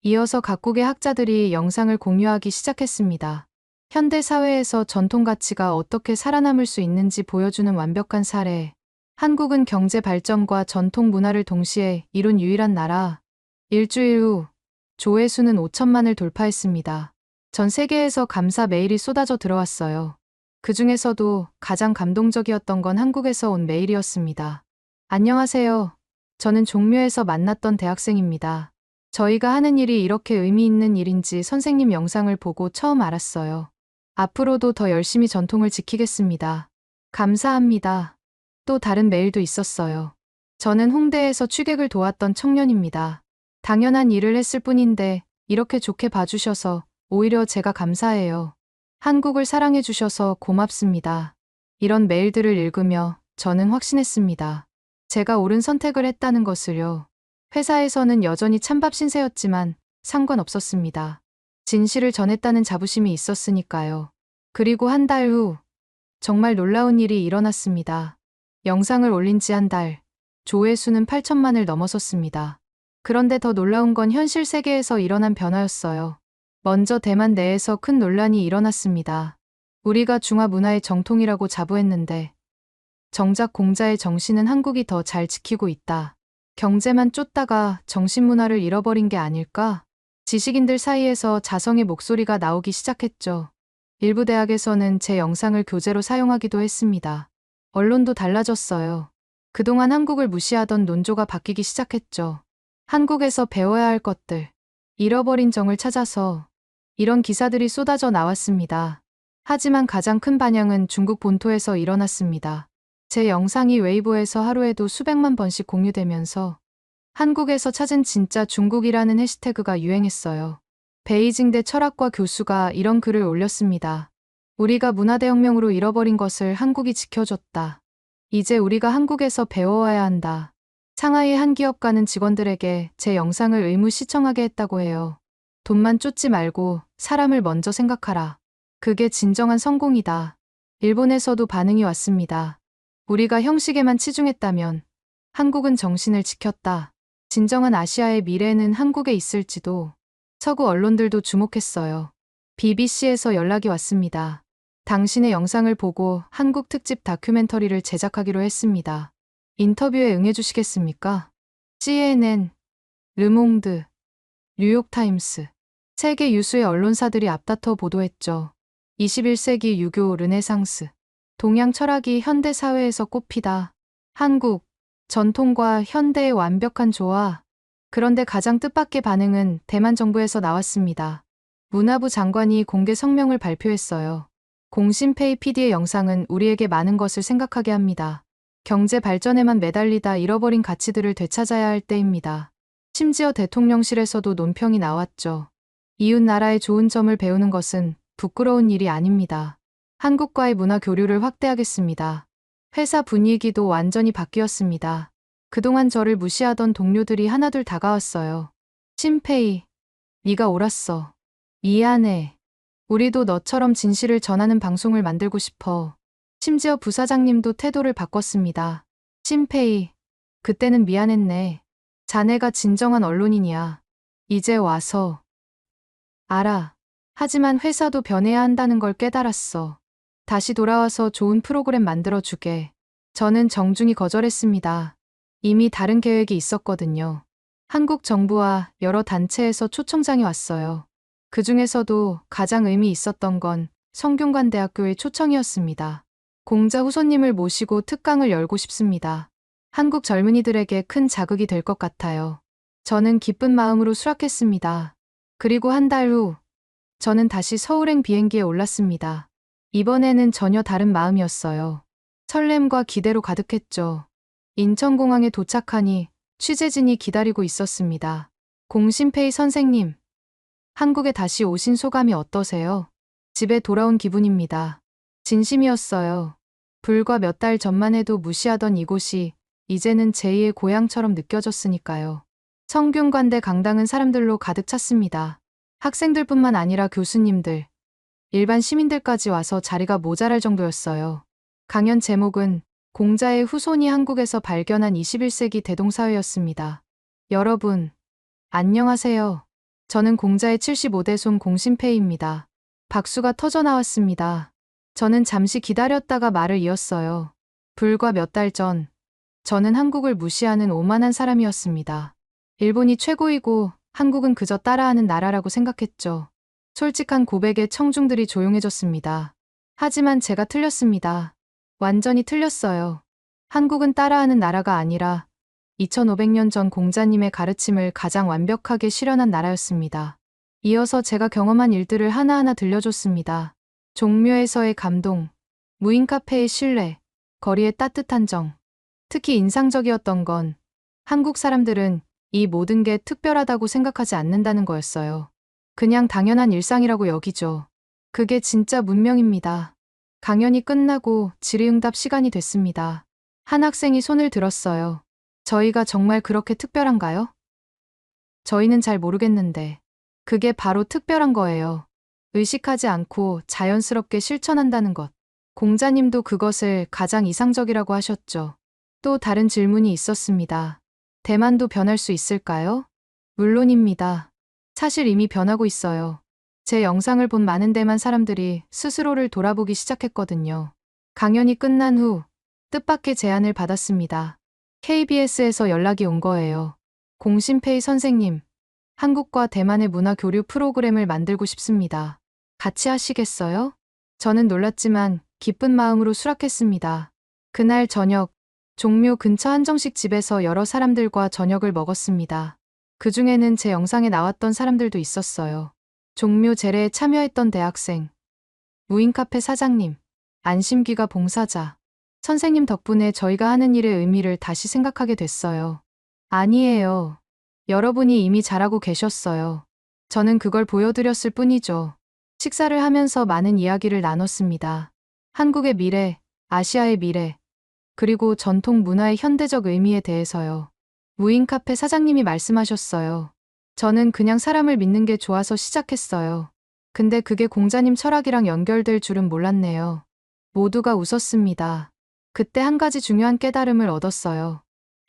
이어서 각국의 학자들이 영상을 공유하기 시작했습니다. 현대 사회에서 전통 가치가 어떻게 살아남을 수 있는지 보여주는 완벽한 사례. 한국은 경제 발전과 전통 문화를 동시에 이룬 유일한 나라. 일주일 후 조회수는 5천만을 돌파했습니다. 전 세계에서 감사 메일이 쏟아져 들어왔어요. 그 중에서도 가장 감동적이었던 건 한국에서 온 메일이었습니다. 안녕하세요. 저는 종묘에서 만났던 대학생입니다. 저희가 하는 일이 이렇게 의미 있는 일인지 선생님 영상을 보고 처음 알았어요. 앞으로도 더 열심히 전통을 지키겠습니다. 감사합니다. 또 다른 메일도 있었어요. 저는 홍대에서 취객을 도왔던 청년입니다. 당연한 일을 했을 뿐인데 이렇게 좋게 봐주셔서 오히려 제가 감사해요. 한국을 사랑해 주셔서 고맙습니다. 이런 메일들을 읽으며 저는 확신했습니다. 제가 옳은 선택을 했다는 것을요. 회사에서는 여전히 찬밥 신세였지만 상관없었습니다. 진실을 전했다는 자부심이 있었으니까요. 그리고 한 달 후 정말 놀라운 일이 일어났습니다. 영상을 올린 지 한 달, 조회수는 8천만을 넘어섰습니다. 그런데 더 놀라운 건 현실 세계에서 일어난 변화였어요. 먼저 대만 내에서 큰 논란이 일어났습니다. 우리가 중화 문화의 정통이라고 자부했는데 정작 공자의 정신은 한국이 더 잘 지키고 있다. 경제만 쫓다가 정신문화를 잃어버린 게 아닐까? 지식인들 사이에서 자성의 목소리가 나오기 시작했죠. 일부 대학에서는 제 영상을 교재로 사용하기도 했습니다. 언론도 달라졌어요. 그동안 한국을 무시하던 논조가 바뀌기 시작했죠. 한국에서 배워야 할 것들, 잃어버린 정을 찾아서 이런 기사들이 쏟아져 나왔습니다. 하지만 가장 큰 반향은 중국 본토에서 일어났습니다. 제 영상이 웨이보에서 하루에도 수백만 번씩 공유되면서 한국에서 찾은 진짜 중국이라는 해시태그가 유행했어요. 베이징대 철학과 교수가 이런 글을 올렸습니다. 우리가 문화대혁명으로 잃어버린 것을 한국이 지켜줬다. 이제 우리가 한국에서 배워와야 한다. 상하이의 한 기업가는 직원들에게 제 영상을 의무 시청하게 했다고 해요. 돈만 쫓지 말고 사람을 먼저 생각하라. 그게 진정한 성공이다. 일본에서도 반응이 왔습니다. 우리가 형식에만 치중했다면 한국은 정신을 지켰다. 진정한 아시아의 미래는 한국에 있을지도 서구 언론들도 주목했어요. BBC에서 연락이 왔습니다. 당신의 영상을 보고 한국 특집 다큐멘터리를 제작하기로 했습니다. 인터뷰에 응해주시겠습니까? CNN, 르몽드, 뉴욕타임스, 세계 유수의 언론사들이 앞다퉈 보도했죠. 21세기 유교 르네상스, 동양 철학이 현대 사회에서 꼽히다. 한국, 전통과 현대의 완벽한 조화. 그런데 가장 뜻밖의 반응은 대만 정부에서 나왔습니다. 문화부 장관이 공개 성명을 발표했어요. 공신페이 PD의 영상은 우리에게 많은 것을 생각하게 합니다. 경제 발전에만 매달리다 잃어버린 가치들을 되찾아야 할 때입니다. 심지어 대통령실에서도 논평이 나왔죠. 이웃 나라의 좋은 점을 배우는 것은 부끄러운 일이 아닙니다. 한국과의 문화 교류를 확대하겠습니다. 회사 분위기도 완전히 바뀌었습니다. 그동안 저를 무시하던 동료들이 하나둘 다가왔어요. 신페이, 네가 옳았어. 미안해. 우리도 너처럼 진실을 전하는 방송을 만들고 싶어. 심지어 부사장님도 태도를 바꿨습니다. 신페이, 그때는 미안했네. 자네가 진정한 언론인이야. 이제 와서. 알아. 하지만 회사도 변해야 한다는 걸 깨달았어. 다시 돌아와서 좋은 프로그램 만들어주게. 저는 정중히 거절했습니다. 이미 다른 계획이 있었거든요. 한국 정부와 여러 단체에서 초청장이 왔어요. 그 중에서도 가장 의미 있었던 건 성균관대학교의 초청이었습니다. 공자 후손님을 모시고 특강을 열고 싶습니다. 한국 젊은이들에게 큰 자극이 될 것 같아요. 저는 기쁜 마음으로 수락했습니다. 그리고 한 달 후, 저는 다시 서울행 비행기에 올랐습니다. 이번에는 전혀 다른 마음이었어요. 설렘과 기대로 가득했죠. 인천공항에 도착하니 취재진이 기다리고 있었습니다. 공신페이 선생님, 한국에 다시 오신 소감이 어떠세요? 집에 돌아온 기분입니다. 진심이었어요. 불과 몇 달 전만 해도 무시하던 이곳이 이제는 제2의 고향처럼 느껴졌으니까요. 성균관대 강당은 사람들로 가득 찼습니다. 학생들뿐만 아니라 교수님들, 일반 시민들까지 와서 자리가 모자랄 정도였어요. 강연 제목은 공자의 후손이 한국에서 발견한 21세기 대동사회였습니다. 여러분, 안녕하세요. 저는 공자의 75대 손 공신페이입니다. 박수가 터져 나왔습니다. 저는 잠시 기다렸다가 말을 이었어요. 불과 몇 달 전, 저는 한국을 무시하는 오만한 사람이었습니다. 일본이 최고이고 한국은 그저 따라하는 나라라고 생각했죠. 솔직한 고백에 청중들이 조용해졌습니다. 하지만 제가 틀렸습니다. 완전히 틀렸어요. 한국은 따라하는 나라가 아니라 2500년 전 공자님의 가르침을 가장 완벽하게 실현한 나라였습니다. 이어서 제가 경험한 일들을 하나하나 들려줬습니다. 종묘에서의 감동, 무인 카페의 신뢰, 거리의 따뜻한 정. 특히 인상적이었던 건 한국 사람들은 이 모든 게 특별하다고 생각하지 않는다는 거였어요. 그냥 당연한 일상이라고 여기죠. 그게 진짜 문명입니다. 강연이 끝나고 질의응답 시간이 됐습니다. 한 학생이 손을 들었어요. 저희가 정말 그렇게 특별한가요? 저희는 잘 모르겠는데. 그게 바로 특별한 거예요. 의식하지 않고 자연스럽게 실천한다는 것. 공자님도 그것을 가장 이상적이라고 하셨죠. 또 다른 질문이 있었습니다. 대만도 변할 수 있을까요? 물론입니다. 사실 이미 변하고 있어요. 제 영상을 본 많은 대만 사람들이 스스로를 돌아보기 시작했거든요. 강연이 끝난 후 뜻밖의 제안을 받았습니다. KBS에서 연락이 온 거예요. 공신페이 선생님, 한국과 대만의 문화 교류 프로그램을 만들고 싶습니다. 같이 하시겠어요? 저는 놀랐지만 기쁜 마음으로 수락했습니다. 그날 저녁, 종묘 근처 한정식 집에서 여러 사람들과 저녁을 먹었습니다. 그 중에는 제 영상에 나왔던 사람들도 있었어요. 종묘 제례에 참여했던 대학생, 무인카페 사장님, 안심귀가 봉사자. 선생님 덕분에 저희가 하는 일의 의미를 다시 생각하게 됐어요. 아니에요. 여러분이 이미 잘하고 계셨어요. 저는 그걸 보여드렸을 뿐이죠. 식사를 하면서 많은 이야기를 나눴습니다. 한국의 미래, 아시아의 미래, 그리고 전통 문화의 현대적 의미에 대해서요. 무인카페 사장님이 말씀하셨어요. 저는 그냥 사람을 믿는 게 좋아서 시작했어요. 근데 그게 공자님 철학이랑 연결될 줄은 몰랐네요. 모두가 웃었습니다. 그때 한 가지 중요한 깨달음을 얻었어요.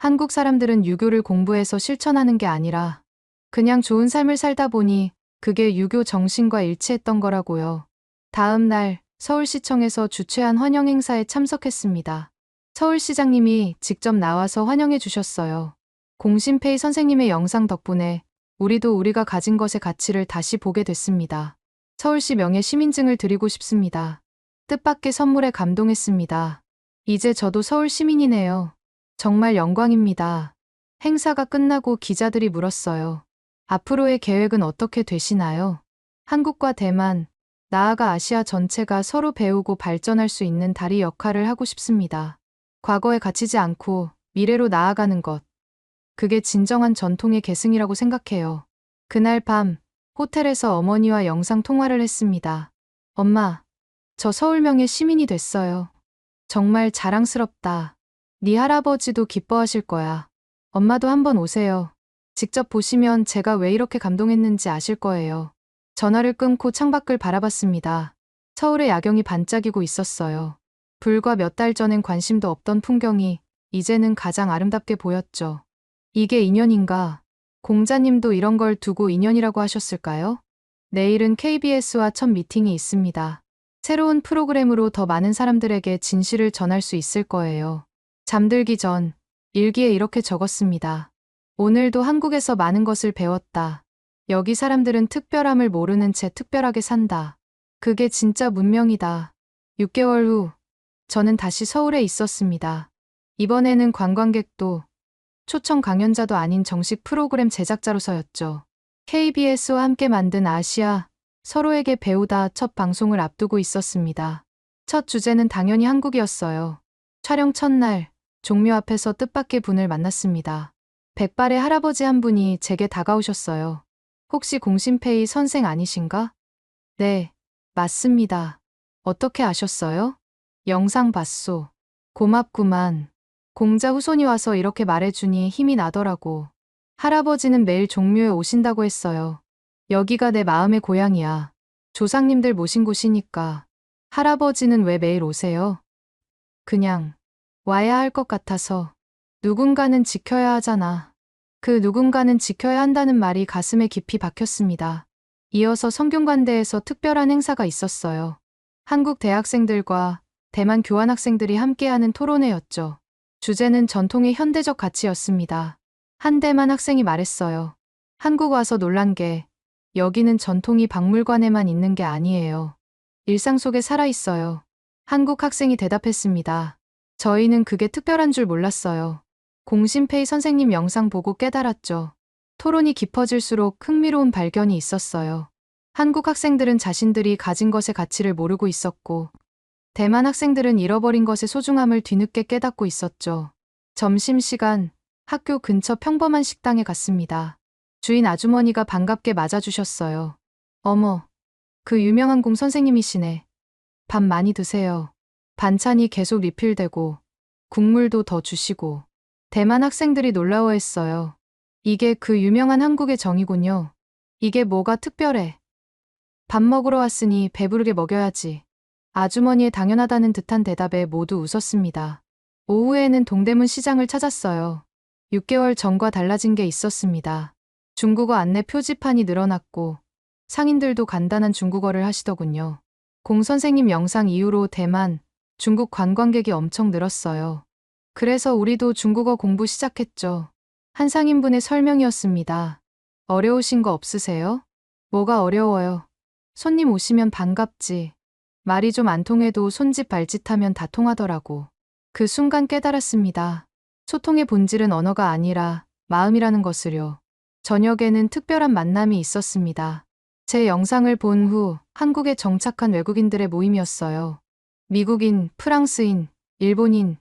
한국 사람들은 유교를 공부해서 실천하는 게 아니라 그냥 좋은 삶을 살다 보니 그게 유교 정신과 일치했던 거라고요. 다음 날 서울시청에서 주최한 환영 행사에 참석했습니다. 서울시장님이 직접 나와서 환영해 주셨어요. 공신페이 선생님의 영상 덕분에 우리도 우리가 가진 것의 가치를 다시 보게 됐습니다. 서울시 명예 시민증을 드리고 싶습니다. 뜻밖의 선물에 감동했습니다. 이제 저도 서울 시민이네요. 정말 영광입니다. 행사가 끝나고 기자들이 물었어요. 앞으로의 계획은 어떻게 되시나요? 한국과 대만, 나아가 아시아 전체가 서로 배우고 발전할 수 있는 다리 역할을 하고 싶습니다. 과거에 갇히지 않고 미래로 나아가는 것. 그게 진정한 전통의 계승이라고 생각해요. 그날 밤, 호텔에서 어머니와 영상 통화를 했습니다. 엄마, 저 서울명예 시민이 됐어요. 정말 자랑스럽다. 네 할아버지도 기뻐하실 거야. 엄마도 한번 오세요. 직접 보시면 제가 왜 이렇게 감동했는지 아실 거예요. 전화를 끊고 창밖을 바라봤습니다. 서울의 야경이 반짝이고 있었어요. 불과 몇 달 전엔 관심도 없던 풍경이 이제는 가장 아름답게 보였죠. 이게 인연인가? 공자님도 이런 걸 두고 인연이라고 하셨을까요? 내일은 KBS와 첫 미팅이 있습니다. 새로운 프로그램으로 더 많은 사람들에게 진실을 전할 수 있을 거예요. 잠들기 전 일기에 이렇게 적었습니다. 오늘도 한국에서 많은 것을 배웠다. 여기 사람들은 특별함을 모르는 채 특별하게 산다. 그게 진짜 문명이다. 6개월 후 저는 다시 서울에 있었습니다. 이번에는 관광객도 초청 강연자도 아닌 정식 프로그램 제작자로서였죠. KBS와 함께 만든 아시아 서로에게 배우다 첫 방송을 앞두고 있었습니다. 첫 주제는 당연히 한국이었어요. 촬영 첫날 종묘 앞에서 뜻밖의 분을 만났습니다. 백발의 할아버지 한 분이 제게 다가오셨어요. 혹시 공신페이 선생 아니신가? 네, 맞습니다. 어떻게 아셨어요? 영상 봤소. 고맙구만. 공자 후손이 와서 이렇게 말해주니 힘이 나더라고. 할아버지는 매일 종묘에 오신다고 했어요. 여기가 내 마음의 고향이야. 조상님들 모신 곳이니까. 할아버지는 왜 매일 오세요? 그냥 와야 할 것 같아서. 누군가는 지켜야 하잖아. 그 누군가는 지켜야 한다는 말이 가슴에 깊이 박혔습니다. 이어서 성균관대에서 특별한 행사가 있었어요. 한국 대학생들과 대만 교환학생들이 함께하는 토론회였죠. 주제는 전통의 현대적 가치였습니다. 한 대만 학생이 말했어요. 한국 와서 놀란 게 여기는 전통이 박물관에만 있는 게 아니에요. 일상 속에 살아있어요. 한국 학생이 대답했습니다. 저희는 그게 특별한 줄 몰랐어요. 공신페이 선생님 영상 보고 깨달았죠. 토론이 깊어질수록 흥미로운 발견이 있었어요. 한국 학생들은 자신들이 가진 것의 가치를 모르고 있었고, 대만 학생들은 잃어버린 것의 소중함을 뒤늦게 깨닫고 있었죠. 점심시간, 학교 근처 평범한 식당에 갔습니다. 주인 아주머니가 반갑게 맞아주셨어요. 어머, 그 유명한 공 선생님이시네. 밥 많이 드세요. 반찬이 계속 리필되고, 국물도 더 주시고. 대만 학생들이 놀라워했어요. 이게 그 유명한 한국의 정이군요. 이게 뭐가 특별해? 밥 먹으러 왔으니 배부르게 먹여야지. 아주머니의 당연하다는 듯한 대답에 모두 웃었습니다. 오후에는 동대문 시장을 찾았어요. 6개월 전과 달라진 게 있었습니다. 중국어 안내 표지판이 늘어났고 상인들도 간단한 중국어를 하시더군요. 공 선생님 영상 이후로 대만, 중국 관광객이 엄청 늘었어요. 그래서 우리도 중국어 공부 시작했죠. 한 상인분의 설명이었습니다. 어려우신 거 없으세요? 뭐가 어려워요? 손님 오시면 반갑지. 말이 좀 안 통해도 손짓 발짓하면 다 통하더라고. 그 순간 깨달았습니다. 소통의 본질은 언어가 아니라 마음이라는 것을요. 저녁에는 특별한 만남이 있었습니다. 제 영상을 본 후 한국에 정착한 외국인들의 모임이었어요. 미국인, 프랑스인, 일본인,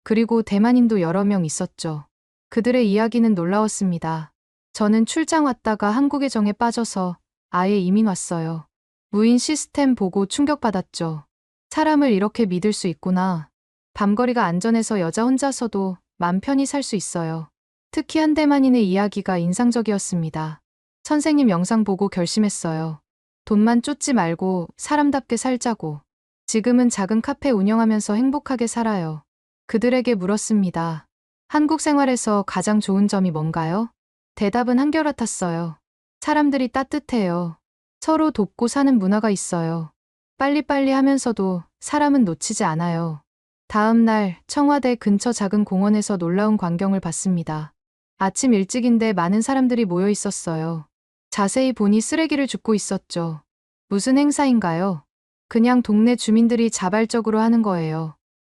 그리고 대만인도 여러 명 있었죠. 그들의 이야기는 놀라웠습니다. 저는 출장 왔다가 한국의 정에 빠져서 아예 이민 왔어요. 무인 시스템 보고 충격받았죠. 사람을 이렇게 믿을 수 있구나. 밤거리가 안전해서 여자 혼자서도 맘 편히 살 수 있어요. 특히 한 대만인의 이야기가 인상적이었습니다. 선생님 영상 보고 결심했어요. 돈만 쫓지 말고 사람답게 살자고. 지금은 작은 카페 운영하면서 행복하게 살아요. 그들에게 물었습니다. 한국 생활에서 가장 좋은 점이 뭔가요? 대답은 한결같았어요. 사람들이 따뜻해요. 서로 돕고 사는 문화가 있어요. 빨리빨리 하면서도 사람은 놓치지 않아요. 다음 날 청와대 근처 작은 공원에서 놀라운 광경을 봤습니다. 아침 일찍인데 많은 사람들이 모여 있었어요. 자세히 보니 쓰레기를 줍고 있었죠. 무슨 행사인가요? 그냥 동네 주민들이 자발적으로 하는 거예요.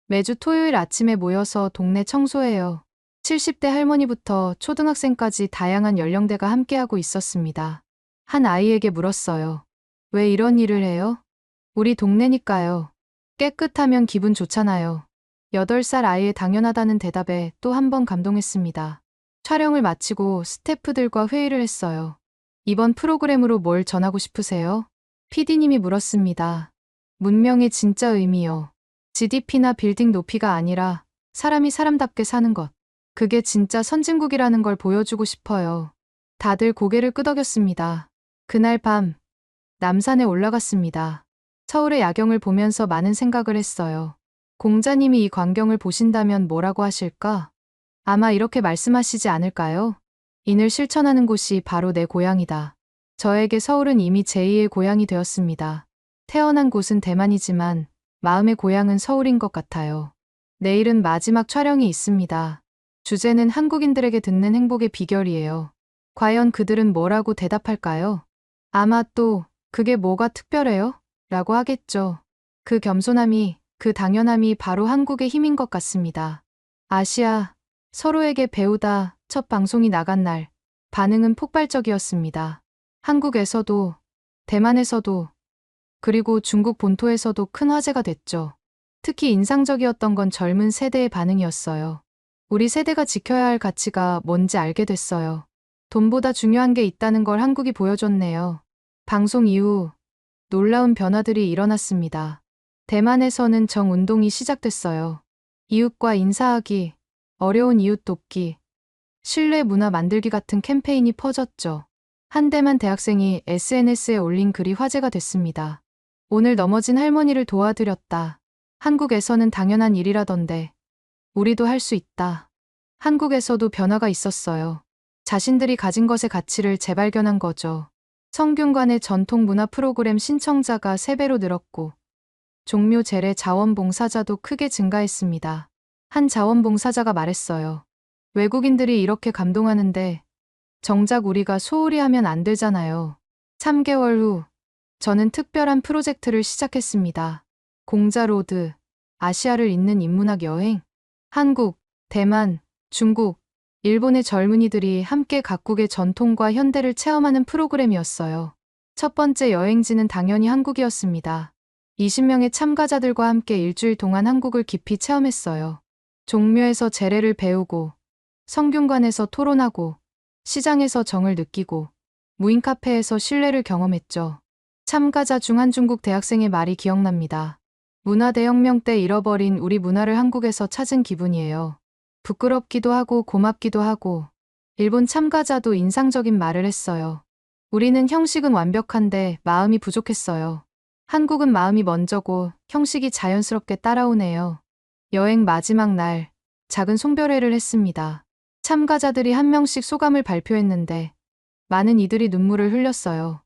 매주 토요일 아침에 모여서 동네 청소해요. 70대 할머니부터 초등학생까지 다양한 연령대가 함께하고 있었습니다. 한 아이에게 물었어요. 왜 이런 일을 해요? 우리 동네니까요. 깨끗하면 기분 좋잖아요. 8살 아이의 당연하다는 대답에 또 한 번 감동했습니다. 촬영을 마치고 스태프들과 회의를 했어요. 이번 프로그램으로 뭘 전하고 싶으세요? PD님이 물었습니다. 문명의 진짜 의미요. GDP나 빌딩 높이가 아니라 사람이 사람답게 사는 것. 그게 진짜 선진국이라는 걸 보여주고 싶어요. 다들 고개를 끄덕였습니다. 그날 밤, 남산에 올라갔습니다. 서울의 야경을 보면서 많은 생각을 했어요. 공자님이 이 광경을 보신다면 뭐라고 하실까? 아마 이렇게 말씀하시지 않을까요? 인을 실천하는 곳이 바로 내 고향이다. 저에게 서울은 이미 제2의 고향이 되었습니다. 태어난 곳은 대만이지만 마음의 고향은 서울인 것 같아요. 내일은 마지막 촬영이 있습니다. 주제는 한국인들에게 듣는 행복의 비결이에요. 과연 그들은 뭐라고 대답할까요? 아마 또 그게 뭐가 특별해요? 라고 하겠죠. 그 겸손함이, 그 당연함이 바로 한국의 힘인 것 같습니다. 아시아, 서로에게 배우다 첫 방송이 나간 날, 반응은 폭발적이었습니다. 한국에서도, 대만에서도, 그리고 중국 본토에서도 큰 화제가 됐죠. 특히 인상적이었던 건 젊은 세대의 반응이었어요. 우리 세대가 지켜야 할 가치가 뭔지 알게 됐어요. 돈보다 중요한 게 있다는 걸 한국이 보여줬네요. 방송 이후 놀라운 변화들이 일어났습니다. 대만에서는 정운동이 시작됐어요. 이웃과 인사하기, 어려운 이웃 돕기, 신뢰 문화 만들기 같은 캠페인이 퍼졌죠. 한 대만 대학생이 SNS에 올린 글이 화제가 됐습니다. 오늘 넘어진 할머니를 도와드렸다. 한국에서는 당연한 일이라던데 우리도 할 수 있다. 한국에서도 변화가 있었어요. 자신들이 가진 것의 가치를 재발견한 거죠. 성균관의 전통 문화 프로그램 신청자가 3배로 늘었고 종묘 재래 자원봉사자도 크게 증가했습니다. 한 자원봉사자가 말했어요. 외국인들이 이렇게 감동하는데 정작 우리가 소홀히 하면 안 되잖아요. 3개월 후 저는 특별한 프로젝트를 시작했습니다. 공자로드, 아시아를 잇는 인문학 여행. 한국, 대만, 중국, 일본의 젊은이들이 함께 각국의 전통과 현대를 체험하는 프로그램이었어요. 첫 번째 여행지는 당연히 한국이었습니다. 20명의 참가자들과 함께 일주일 동안 한국을 깊이 체험했어요. 종묘에서 재래를 배우고, 성균관에서 토론하고, 시장에서 정을 느끼고, 무인 카페에서 신뢰를 경험했죠. 참가자 중 한 중국 대학생의 말이 기억납니다. 문화대혁명 때 잃어버린 우리 문화를 한국에서 찾은 기분이에요. 부끄럽기도 하고 고맙기도 하고. 일본 참가자도 인상적인 말을 했어요. 우리는 형식은 완벽한데 마음이 부족했어요. 한국은 마음이 먼저고 형식이 자연스럽게 따라오네요. 여행 마지막 날, 작은 송별회를 했습니다. 참가자들이 한 명씩 소감을 발표했는데 많은 이들이 눈물을 흘렸어요.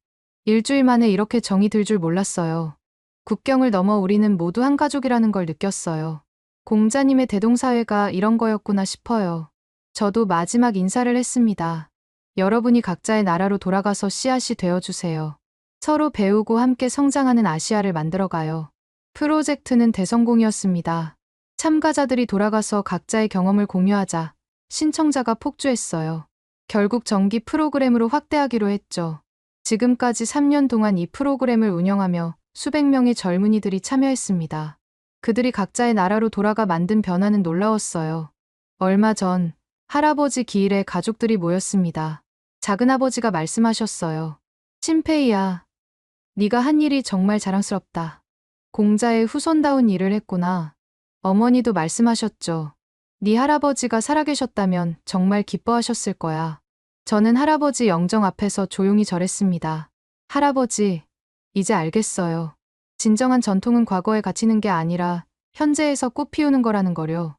일주일 만에 이렇게 정이 들 줄 몰랐어요. 국경을 넘어 우리는 모두 한 가족이라는 걸 느꼈어요. 공자님의 대동사회가 이런 거였구나 싶어요. 저도 마지막 인사를 했습니다. 여러분이 각자의 나라로 돌아가서 씨앗이 되어주세요. 서로 배우고 함께 성장하는 아시아를 만들어가요. 프로젝트는 대성공이었습니다. 참가자들이 돌아가서 각자의 경험을 공유하자 신청자가 폭주했어요. 결국 정기 프로그램으로 확대하기로 했죠. 지금까지 3년 동안 이 프로그램을 운영하며 수백 명의 젊은이들이 참여했습니다. 그들이 각자의 나라로 돌아가 만든 변화는 놀라웠어요. 얼마 전 할아버지 기일에 가족들이 모였습니다. 작은아버지가 말씀하셨어요. 친페이야, 네가 한 일이 정말 자랑스럽다. 공자의 후손다운 일을 했구나. 어머니도 말씀하셨죠. 네 할아버지가 살아계셨다면 정말 기뻐하셨을 거야. 저는 할아버지 영정 앞에서 조용히 절했습니다. 할아버지, 이제 알겠어요. 진정한 전통은 과거에 갇히는 게 아니라 현재에서 꽃 피우는 거라는 거요.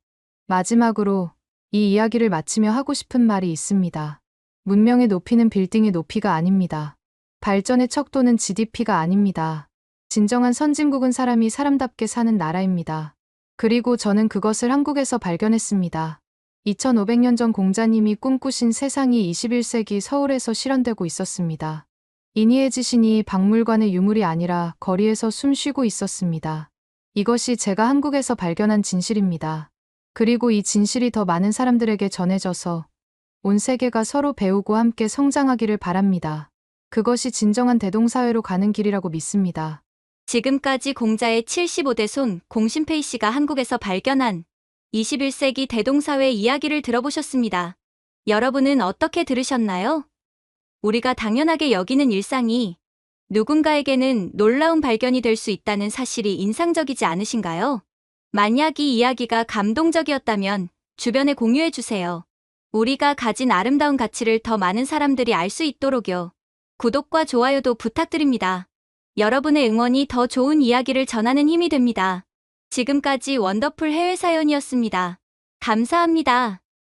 마지막으로 이 이야기를 마치며 하고 싶은 말이 있습니다. 문명의 높이는 빌딩의 높이가 아닙니다. 발전의 척도는 GDP가 아닙니다. 진정한 선진국은 사람이 사람답게 사는 나라입니다. 그리고 저는 그것을 한국에서 발견했습니다. 2500년 전 공자님이 꿈꾸신 세상이 21세기 서울에서 실현되고 있었습니다. 이니의 지신이 박물관의 유물이 아니라 거리에서 숨쉬고 있었습니다. 이것이 제가 한국에서 발견한 진실입니다. 그리고 이 진실이 더 많은 사람들에게 전해져서 온 세계가 서로 배우고 함께 성장하기를 바랍니다. 그것이 진정한 대동사회로 가는 길이라고 믿습니다. 지금까지 공자의 75대 손 공신페이 씨가 한국에서 발견한 21세기 대동사회 이야기를 들어보셨습니다. 여러분은 어떻게 들으셨나요? 우리가 당연하게 여기는 일상이 누군가에게는 놀라운 발견이 될 수 있다는 사실이 인상적이지 않으신가요? 만약 이 이야기가 감동적이었다면 주변에 공유해 주세요. 우리가 가진 아름다운 가치를 더 많은 사람들이 알 수 있도록요. 구독과 좋아요도 부탁드립니다. 여러분의 응원이 더 좋은 이야기를 전하는 힘이 됩니다. 지금까지 원더풀 해외 사연이었습니다. 감사합니다.